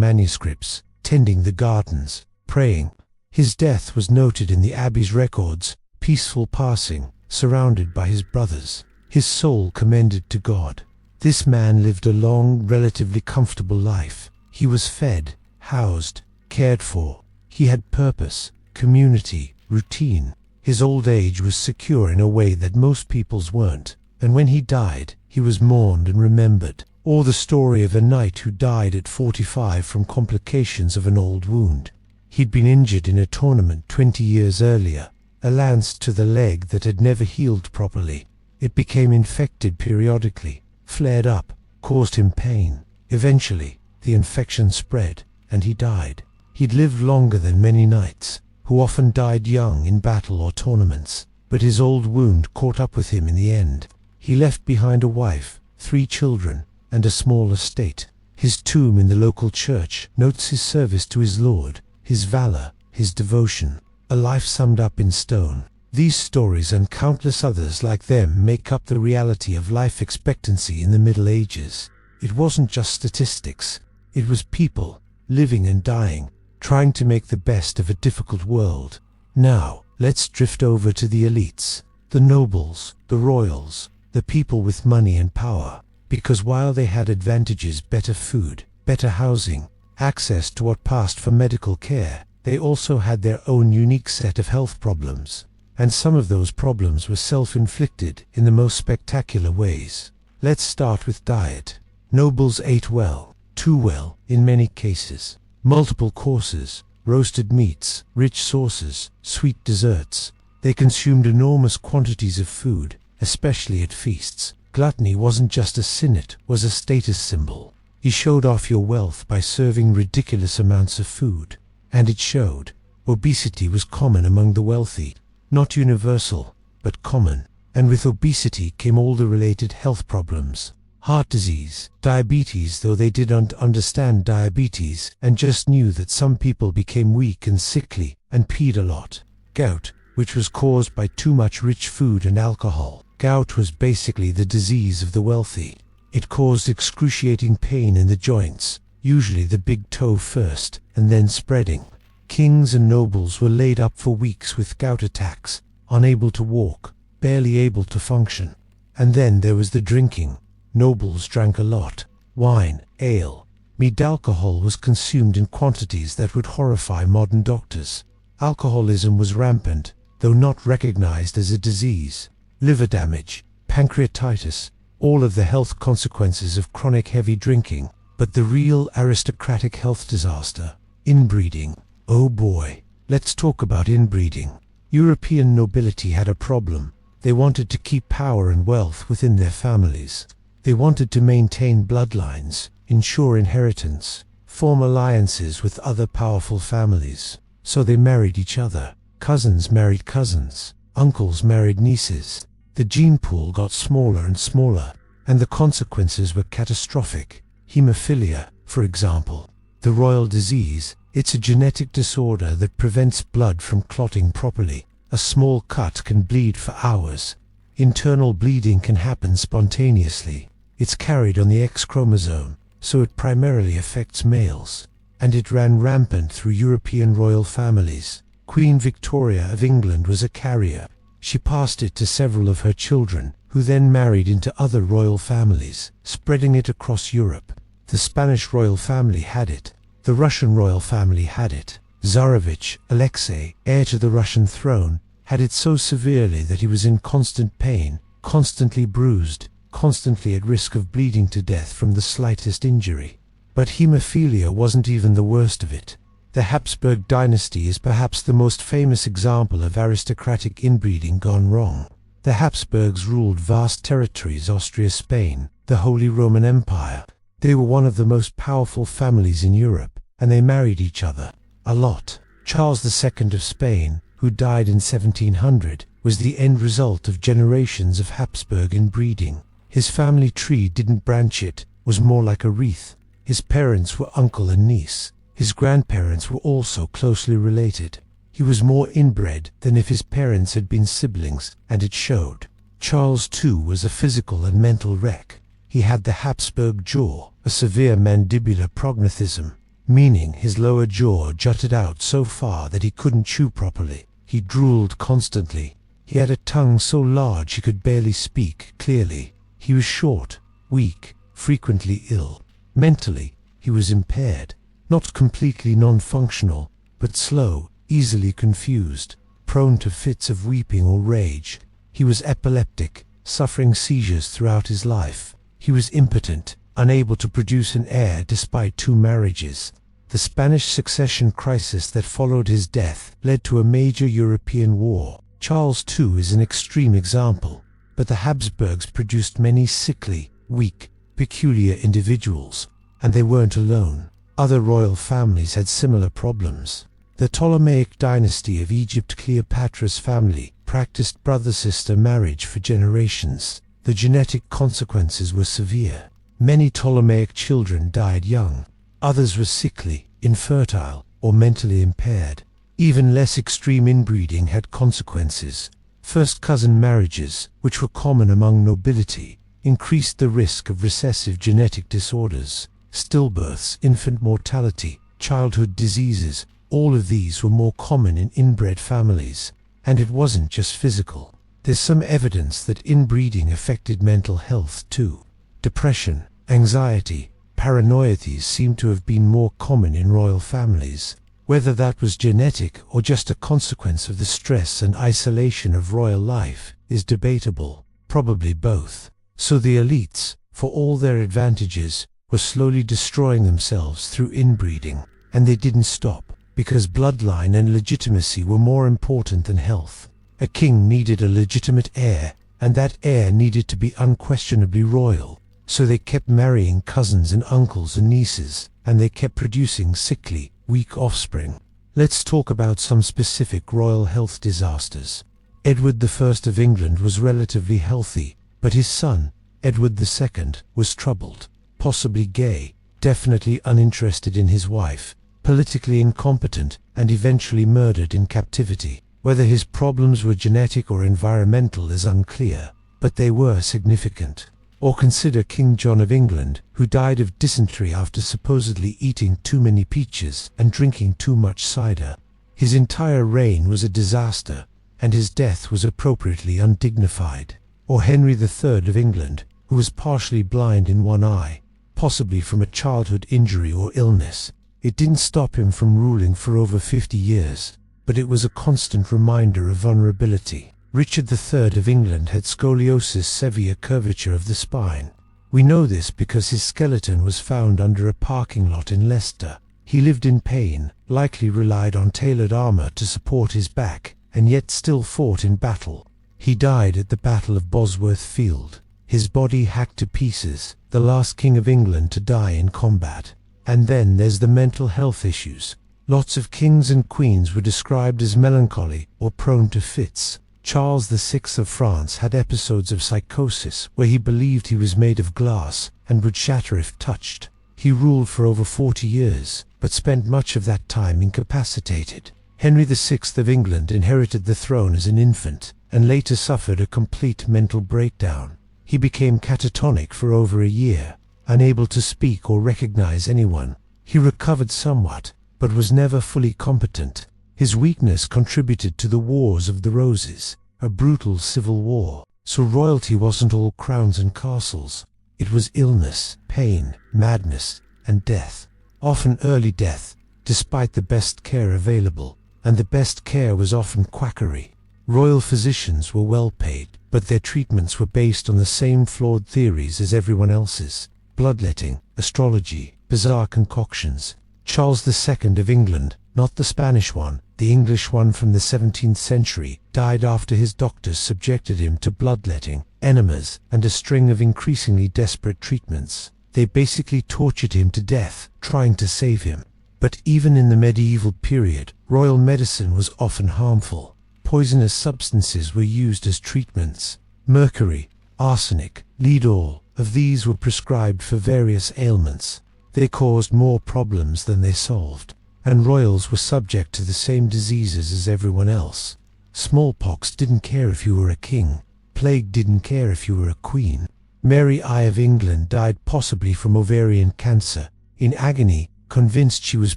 manuscripts, tending the gardens, praying. His death was noted in the abbey's records, peaceful passing, surrounded by his brothers, his soul commended to God. This man lived a long, relatively comfortable life. He was fed, housed, cared for. He had purpose, community, routine. His old age was secure in a way that most people's weren't, and when he died, he was mourned and remembered. Or the story of a knight who died at 45 from complications of an old wound. He'd been injured in a tournament 20 years earlier, a lance to the leg that had never healed properly. It became infected periodically, flared up, caused him pain. Eventually, the infection spread, and he died. He'd lived longer than many knights, who often died young in battle or tournaments, but his old wound caught up with him in the end. He left behind a wife, 3 children, and a small estate. His tomb in the local church notes his service to his Lord, his valor, his devotion, a life summed up in stone. These stories and countless others like them make up the reality of life expectancy in the Middle Ages. It wasn't just statistics, it was people, living and dying, trying to make the best of a difficult world. Now, let's drift over to the elites, the nobles, the royals, the people with money and power. Because while they had advantages, better food, better housing, access to what passed for medical care, they also had their own unique set of health problems. And some of those problems were self-inflicted in the most spectacular ways. Let's start with diet. Nobles ate well, too well in many cases. Multiple courses, roasted meats, rich sauces, sweet desserts. They consumed enormous quantities of food, especially at feasts. Gluttony wasn't just a sin, it was a status symbol. You showed off your wealth by serving ridiculous amounts of food. And it showed. Obesity was common among the wealthy. Not universal, but common. And with obesity came all the related health problems. Heart disease, diabetes, though they didn't understand diabetes and just knew that some people became weak and sickly and peed a lot. Gout, which was caused by too much rich food and alcohol. Gout was basically the disease of the wealthy. It caused excruciating pain in the joints, usually the big toe first, and then spreading. Kings and nobles were laid up for weeks with gout attacks, unable to walk, barely able to function. And then there was the drinking. Nobles drank a lot. Wine, ale, mead. Alcohol was consumed in quantities that would horrify modern doctors. Alcoholism was rampant, though not recognized as a disease. Liver damage, pancreatitis, all of the health consequences of chronic heavy drinking. But the real aristocratic health disaster, inbreeding. Oh boy, let's talk about inbreeding. European nobility had a problem. They wanted to keep power and wealth within their families. They wanted to maintain bloodlines, ensure inheritance, form alliances with other powerful families. So they married each other. Cousins married cousins. Uncles married nieces. The gene pool got smaller and smaller, and the consequences were catastrophic. Hemophilia, for example. The royal disease, it's a genetic disorder that prevents blood from clotting properly. A small cut can bleed for hours. Internal bleeding can happen spontaneously. It's carried on the X chromosome, so it primarily affects males. And it ran rampant through European royal families. Queen Victoria of England was a carrier. She passed it to several of her children, who then married into other royal families, spreading it across Europe. The Spanish royal family had it. The Russian royal family had it. Tsarevich Alexei, heir to the Russian throne, had it so severely that he was in constant pain, constantly bruised, constantly at risk of bleeding to death from the slightest injury. But hemophilia wasn't even the worst of it. The Habsburg dynasty is perhaps the most famous example of aristocratic inbreeding gone wrong. The Habsburgs ruled vast territories: Austria, Spain, the Holy Roman Empire. They were one of the most powerful families in Europe, and they married each other a lot. Charles II of Spain, who died in 1700, was the end result of generations of Habsburg inbreeding. His family tree didn't branch, it was more like a wreath. His parents were uncle and niece. His grandparents were also closely related. He was more inbred than if his parents had been siblings, and it showed. Charles too was a physical and mental wreck. He had the Habsburg jaw, a severe mandibular prognathism, meaning his lower jaw jutted out so far that he couldn't chew properly. He drooled constantly. He had a tongue so large he could barely speak clearly. He was short, weak, frequently ill. Mentally, he was impaired. Not completely non-functional, but slow, easily confused, prone to fits of weeping or rage. He was epileptic, suffering seizures throughout his life. He was impotent, unable to produce an heir despite 2 marriages. The Spanish succession crisis that followed his death led to a major European war. Charles too is an extreme example, but the Habsburgs produced many sickly, weak, peculiar individuals, and they weren't alone. Other royal families had similar problems. The Ptolemaic dynasty of Egypt, Cleopatra's family, practiced brother-sister marriage for generations. The genetic consequences were severe. Many Ptolemaic children died young. Others were sickly, infertile, or mentally impaired. Even less extreme inbreeding had consequences. First cousin marriages, which were common among nobility, increased the risk of recessive genetic disorders. Stillbirths, infant mortality, childhood diseases, all of these were more common in inbred families. And it wasn't just physical. There's some evidence that inbreeding affected mental health too. Depression, anxiety, paranoia, these seem to have been more common in royal families. Whether that was genetic or just a consequence of the stress and isolation of royal life is debatable. Probably both. So the elites, for all their advantages, were slowly destroying themselves through inbreeding. And they didn't stop, because bloodline and legitimacy were more important than health. A king needed a legitimate heir, and that heir needed to be unquestionably royal. So they kept marrying cousins and uncles and nieces, and they kept producing sickly, weak offspring. Let's talk about some specific royal health disasters. Edward I of England was relatively healthy, but his son, Edward II, was troubled, possibly gay, definitely uninterested in his wife, politically incompetent, and eventually murdered in captivity. Whether his problems were genetic or environmental is unclear, but they were significant. Or consider King John of England, who died of dysentery after supposedly eating too many peaches and drinking too much cider. His entire reign was a disaster, and his death was appropriately undignified. Or Henry III of England, who was partially blind in one eye, possibly from a childhood injury or illness. It didn't stop him from ruling for over 50 years, but it was a constant reminder of vulnerability. Richard III of England had scoliosis, severe curvature of the spine. We know this because his skeleton was found under a parking lot in Leicester. He lived in pain, likely relied on tailored armor to support his back, and yet still fought in battle. He died at the Battle of Bosworth Field, his body hacked to pieces, the last king of England to die in combat. And then there's the mental health issues. Lots of kings and queens were described as melancholy or prone to fits. Charles VI of France had episodes of psychosis where he believed he was made of glass and would shatter if touched. He ruled for over 40 years, but spent much of that time incapacitated. Henry VI of England inherited the throne as an infant, and later suffered a complete mental breakdown. He became catatonic for over a year, unable to speak or recognize anyone. He recovered somewhat, but was never fully competent. His weakness contributed to the Wars of the Roses, a brutal civil war. So royalty wasn't all crowns and castles. It was illness, pain, madness, and death. Often early death, despite the best care available, and the best care was often quackery. Royal physicians were well paid, but their treatments were based on the same flawed theories as everyone else's. Bloodletting, astrology, bizarre concoctions. Charles II of England, not the Spanish one, the English one from the 17th century, died after his doctors subjected him to bloodletting, enemas, and a string of increasingly desperate treatments. They basically tortured him to death, trying to save him. But even in the medieval period, royal medicine was often harmful. Poisonous substances were used as treatments. Mercury, arsenic, lead, all of these were prescribed for various ailments. They caused more problems than they solved, and royals were subject to the same diseases as everyone else. Smallpox didn't care if you were a king. Plague didn't care if you were a queen. Mary I of England died possibly from ovarian cancer, in agony, convinced she was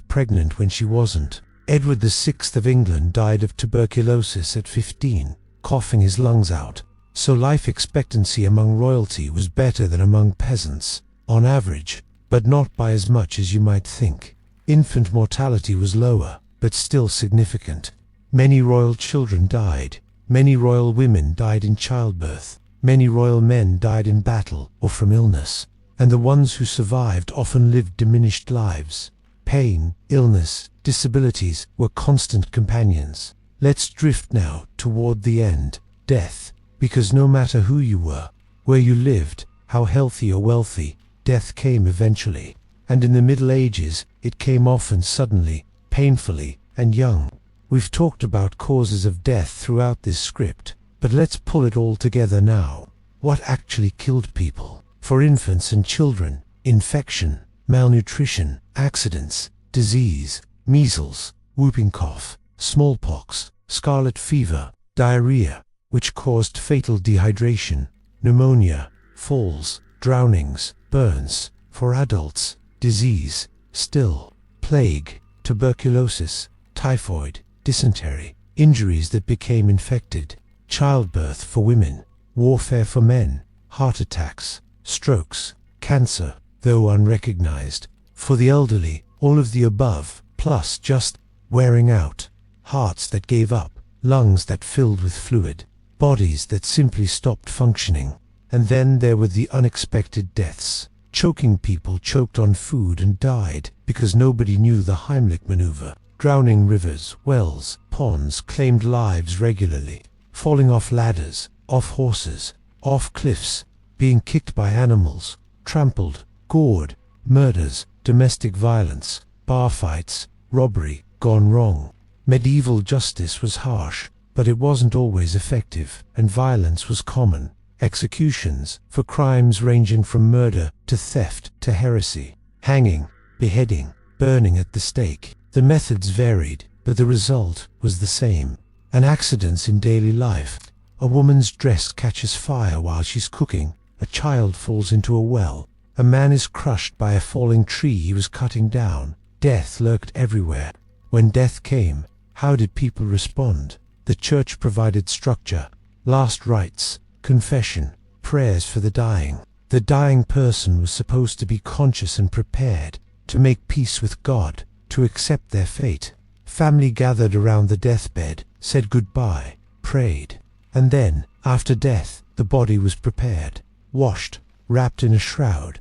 pregnant when she wasn't. Edward VI of England died of tuberculosis at 15, coughing his lungs out. So life expectancy among royalty was better than among peasants, on average, but not by as much as you might think. Infant mortality was lower, but still significant. Many royal children died. Many royal women died in childbirth. Many royal men died in battle or from illness. And the ones who survived often lived diminished lives. Pain, illness, disabilities were constant companions. Let's drift now toward the end, death. Because no matter who you were, where you lived, how healthy or wealthy, death came eventually. And in the Middle Ages, it came often suddenly, painfully, and young. We've talked about causes of death throughout this script, but let's pull it all together now. What actually killed people? For infants and children, infection, malnutrition, accidents, disease, measles, whooping cough, smallpox, scarlet fever, diarrhea, which caused fatal dehydration, pneumonia, falls, drownings, burns. For adults, disease, still, plague, tuberculosis, typhoid, dysentery, injuries that became infected, childbirth for women, warfare for men, heart attacks, strokes, cancer, though unrecognized. For the elderly, all of the above, plus just wearing out, hearts that gave up, lungs that filled with fluid, bodies that simply stopped functioning. And then there were the unexpected deaths. Choking people choked on food and died because nobody knew the Heimlich maneuver. Drowning rivers, wells, ponds claimed lives regularly. Falling off ladders, off horses, off cliffs, being kicked by animals, trampled, gored, murders, domestic violence, bar fights, robbery, gone wrong. Medieval justice was harsh, but it wasn't always effective, and violence was common. Executions, for crimes ranging from murder to theft to heresy, hanging, beheading, burning at the stake. The methods varied, but the result was the same. And accidents in daily life. A woman's dress catches fire while she's cooking. A child falls into a well. A man is crushed by a falling tree he was cutting down. Death lurked everywhere. When death came, how did people respond? The church provided structure, last rites, confession, prayers for the dying. The dying person was supposed to be conscious and prepared to make peace with God, to accept their fate. Family gathered around the deathbed, said goodbye, prayed. And then, after death, the body was prepared, washed, wrapped in a shroud.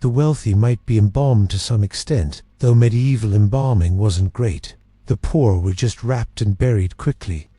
The wealthy might be embalmed to some extent, though medieval embalming wasn't great. The poor were just wrapped and buried quickly.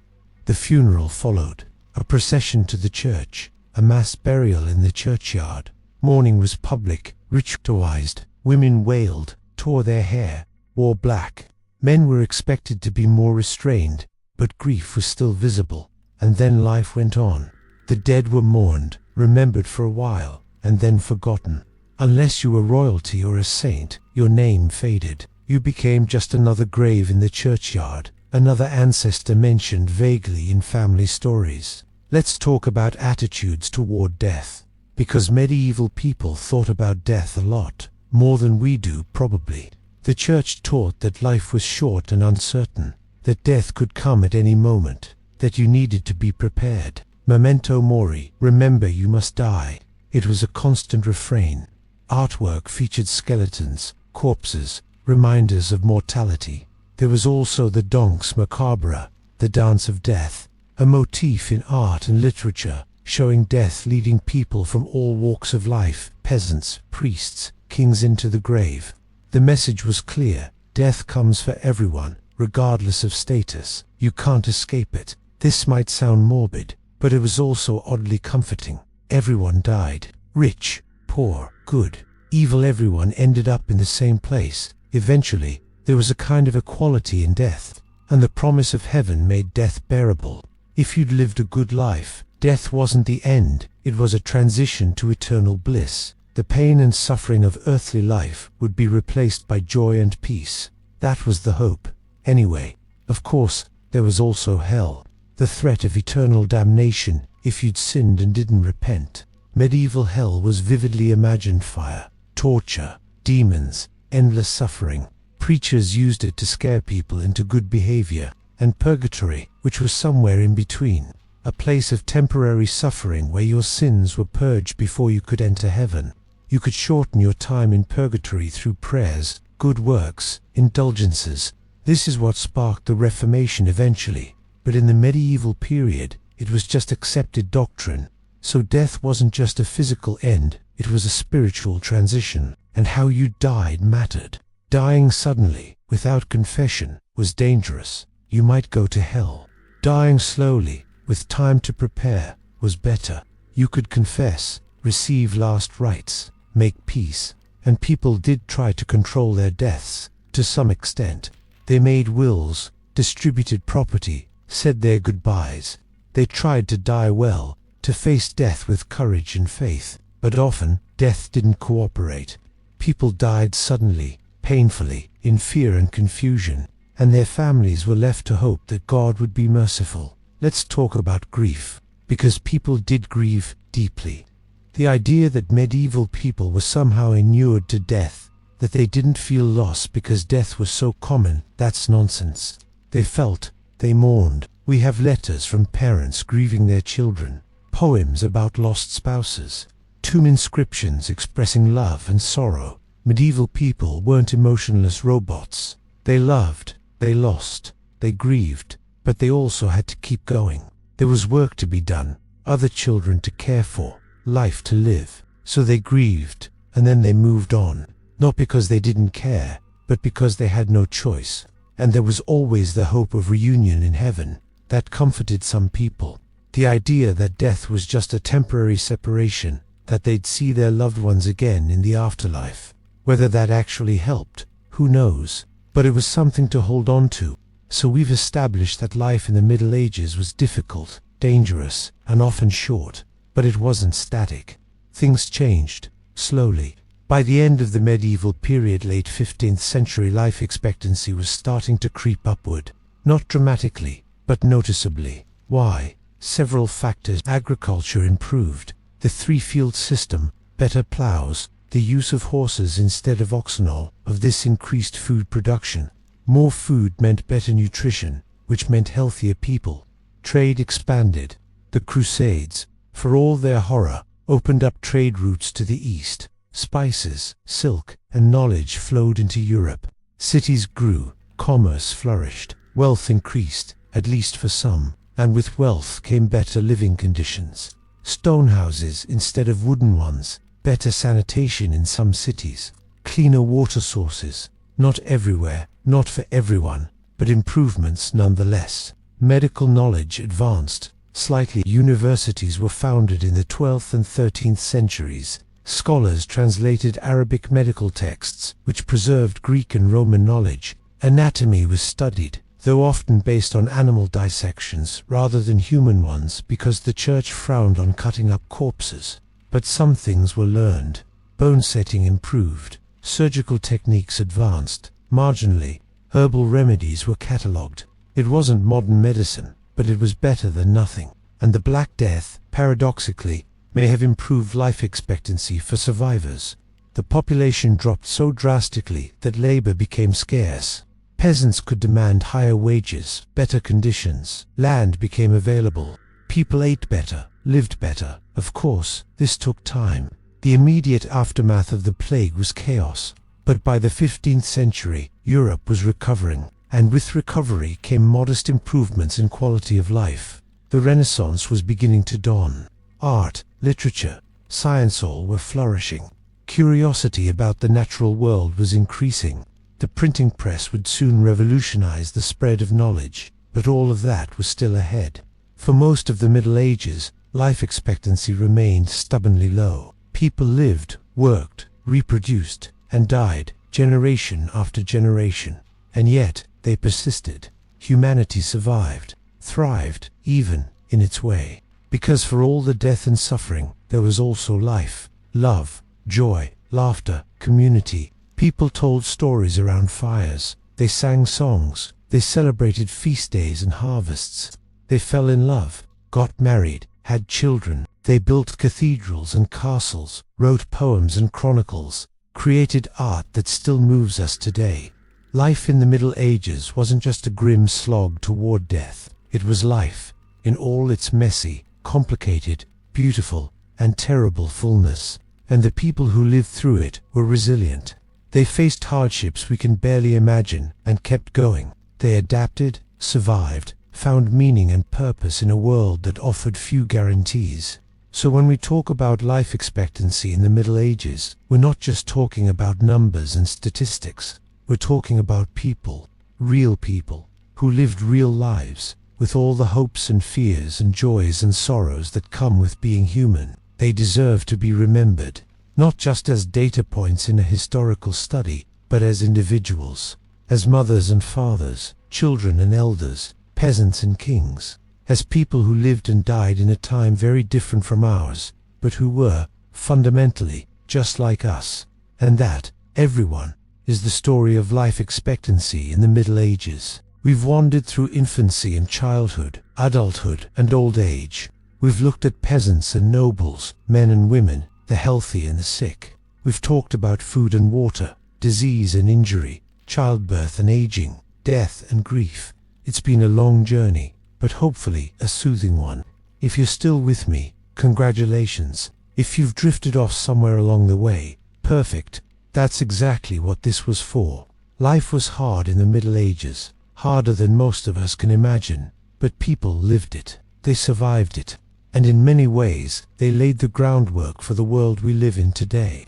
The funeral followed. A procession to the church, a mass burial in the churchyard. Mourning was public, ritualized. Women wailed, tore their hair, wore black. Men were expected to be more restrained, but grief was still visible. And then life went on. The dead were mourned, remembered for a while, and then forgotten. Unless you were royalty or a saint, your name faded. You became just another grave in the churchyard, another ancestor mentioned vaguely in family stories. Let's talk about attitudes toward death, because medieval people thought about death a lot, more than we do probably. The church taught that life was short and uncertain, that death could come at any moment, that you needed to be prepared. Memento mori, remember you must die. It was a constant refrain. Artwork featured skeletons, corpses, reminders of mortality. There was also the danse macabre, the dance of death, a motif in art and literature, showing death leading people from all walks of life, peasants, priests, kings into the grave. The message was clear: death comes for everyone, regardless of status. You can't escape it. This might sound morbid, but it was also oddly comforting. Everyone died. Rich, poor, good, evil, everyone ended up in the same place. Eventually, there was a kind of equality in death, and the promise of heaven made death bearable. If you'd lived a good life, death wasn't the end, it was a transition to eternal bliss. The pain and suffering of earthly life would be replaced by joy and peace. That was the hope. Anyway, of course, there was also hell, the threat of eternal damnation if you'd sinned and didn't repent. Medieval hell was vividly imagined: fire, torture, demons, endless suffering. Preachers used it to scare people into good behavior. And purgatory, which was somewhere in between, a place of temporary suffering where your sins were purged before you could enter heaven. You could shorten your time in purgatory through prayers, good works, indulgences. This is what sparked the Reformation eventually, but in the medieval period, it was just accepted doctrine. So death wasn't just a physical end, it was a spiritual transition, and how you died mattered. Dying suddenly, without confession, was dangerous. You might go to hell. Dying slowly, with time to prepare, was better. You could confess, receive last rites, make peace, and people did try to control their deaths, to some extent. They made wills, distributed property, said their goodbyes. They tried to die well, to face death with courage and faith, but often death didn't cooperate. People died suddenly, painfully, in fear and confusion, and their families were left to hope that God would be merciful. Let's talk about grief, because people did grieve deeply. The idea that medieval people were somehow inured to death, that they didn't feel loss because death was so common, that's nonsense. They felt, they mourned. We have letters from parents grieving their children, poems about lost spouses, tomb inscriptions expressing love and sorrow. Medieval people weren't emotionless robots. They loved, they lost, they grieved, but they also had to keep going. There was work to be done, other children to care for, life to live. So they grieved, and then they moved on, not because they didn't care, but because they had no choice. And there was always the hope of reunion in heaven. That comforted some people. The idea that death was just a temporary separation, that they'd see their loved ones again in the afterlife. Whether that actually helped, who knows, but it was something to hold on to. So we've established that life in the Middle Ages was difficult, dangerous, and often short, but it wasn't static. Things changed, slowly. By the end of the medieval period, late 15th century, life expectancy was starting to creep upward. Not dramatically, but noticeably. Why? Several factors. Agriculture improved. The three-field system, better plows, the use of horses instead of oxen. All of this increased food production. More food meant better nutrition, which meant healthier people. Trade expanded. The Crusades, for all their horror, opened up trade routes to the east. Spices, silk, and knowledge flowed into Europe. Cities grew, commerce flourished, wealth increased, at least for some, and with wealth came better living conditions. Stone houses instead of wooden ones, better sanitation in some cities, cleaner water sources, not everywhere, not for everyone, but improvements nonetheless. Medical knowledge advanced slightly. Universities were founded in the 12th and 13th centuries. Scholars translated Arabic medical texts, which preserved Greek and Roman knowledge. Anatomy was studied, though often based on animal dissections rather than human ones, because the church frowned on cutting up corpses. But some things were learned. Bone setting improved, surgical techniques advanced, marginally. Herbal remedies were catalogued. It wasn't modern medicine, but it was better than nothing. And the Black Death, paradoxically, may have improved life expectancy for survivors. The population dropped so drastically that labor became scarce. Peasants could demand higher wages, better conditions. Land became available. People ate better, lived better. Of course, this took time. The immediate aftermath of the plague was chaos. But by the 15th century, Europe was recovering, and with recovery came modest improvements in quality of life. The Renaissance was beginning to dawn. Art, literature, science, all were flourishing. Curiosity about the natural world was increasing. The printing press would soon revolutionize the spread of knowledge, but all of that was still ahead. For most of the Middle Ages, life expectancy remained stubbornly low. People lived, worked, reproduced, and died, generation after generation. And yet, they persisted. Humanity survived, thrived, even in its way. Because for all the death and suffering, there was also life, love, joy, laughter, community. People told stories around fires. They sang songs. They celebrated feast days and harvests. They fell in love, got married, had children. They built cathedrals and castles, wrote poems and chronicles, created art that still moves us today. Life in the Middle Ages wasn't just a grim slog toward death. It was life, in all its messy, complicated, beautiful, and terrible fullness. And the people who lived through it were resilient. They faced hardships we can barely imagine and kept going. They adapted, survived, found meaning and purpose in a world that offered few guarantees. So when we talk about life expectancy in the Middle Ages, we're not just talking about numbers and statistics. We're talking about people, real people, who lived real lives, with all the hopes and fears and joys and sorrows that come with being human. They deserve to be remembered, not just as data points in a historical study, but as individuals. as mothers and fathers, children and elders, peasants and kings, as people who lived and died in a time very different from ours, but who were, fundamentally, just like us. And that, everyone, is the story of life expectancy in the Middle Ages. We've wandered through infancy and childhood, adulthood and old age. We've looked at peasants and nobles, men and women, the healthy and the sick. We've talked about food and water, disease and injury, childbirth and aging, death and grief. It's been a long journey, but hopefully a soothing one. If you're still with me, congratulations. If you've drifted off somewhere along the way, perfect. That's exactly what this was for. Life was hard in the Middle Ages, harder than most of us can imagine, but people lived it. They survived it. And in many ways, they laid the groundwork for the world we live in today.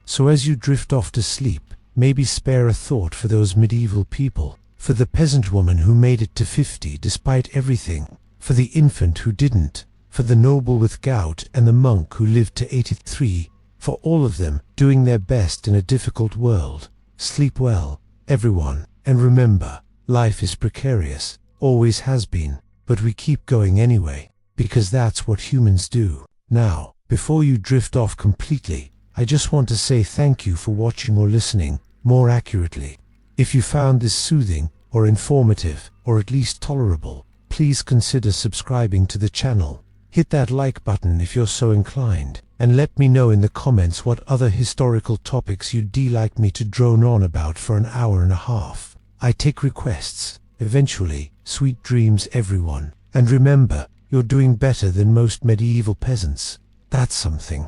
So as you drift off to sleep, maybe spare a thought for those medieval people, for the peasant woman who made it to 50 despite everything, for the infant who didn't, for the noble with gout and the monk who lived to 83, for all of them doing their best in a difficult world. Sleep well, everyone, and remember, life is precarious, always has been, but we keep going anyway, because that's what humans do. Now, before you drift off completely, I just want to say thank you for watching or listening, more accurately. If you found this soothing, or informative, or at least tolerable, please consider subscribing to the channel. Hit that like button if you're so inclined, and let me know in the comments what other historical topics you'd like me to drone on about for an hour and a half. I take requests. Eventually, sweet dreams everyone. And remember, you're doing better than most medieval peasants. That's something.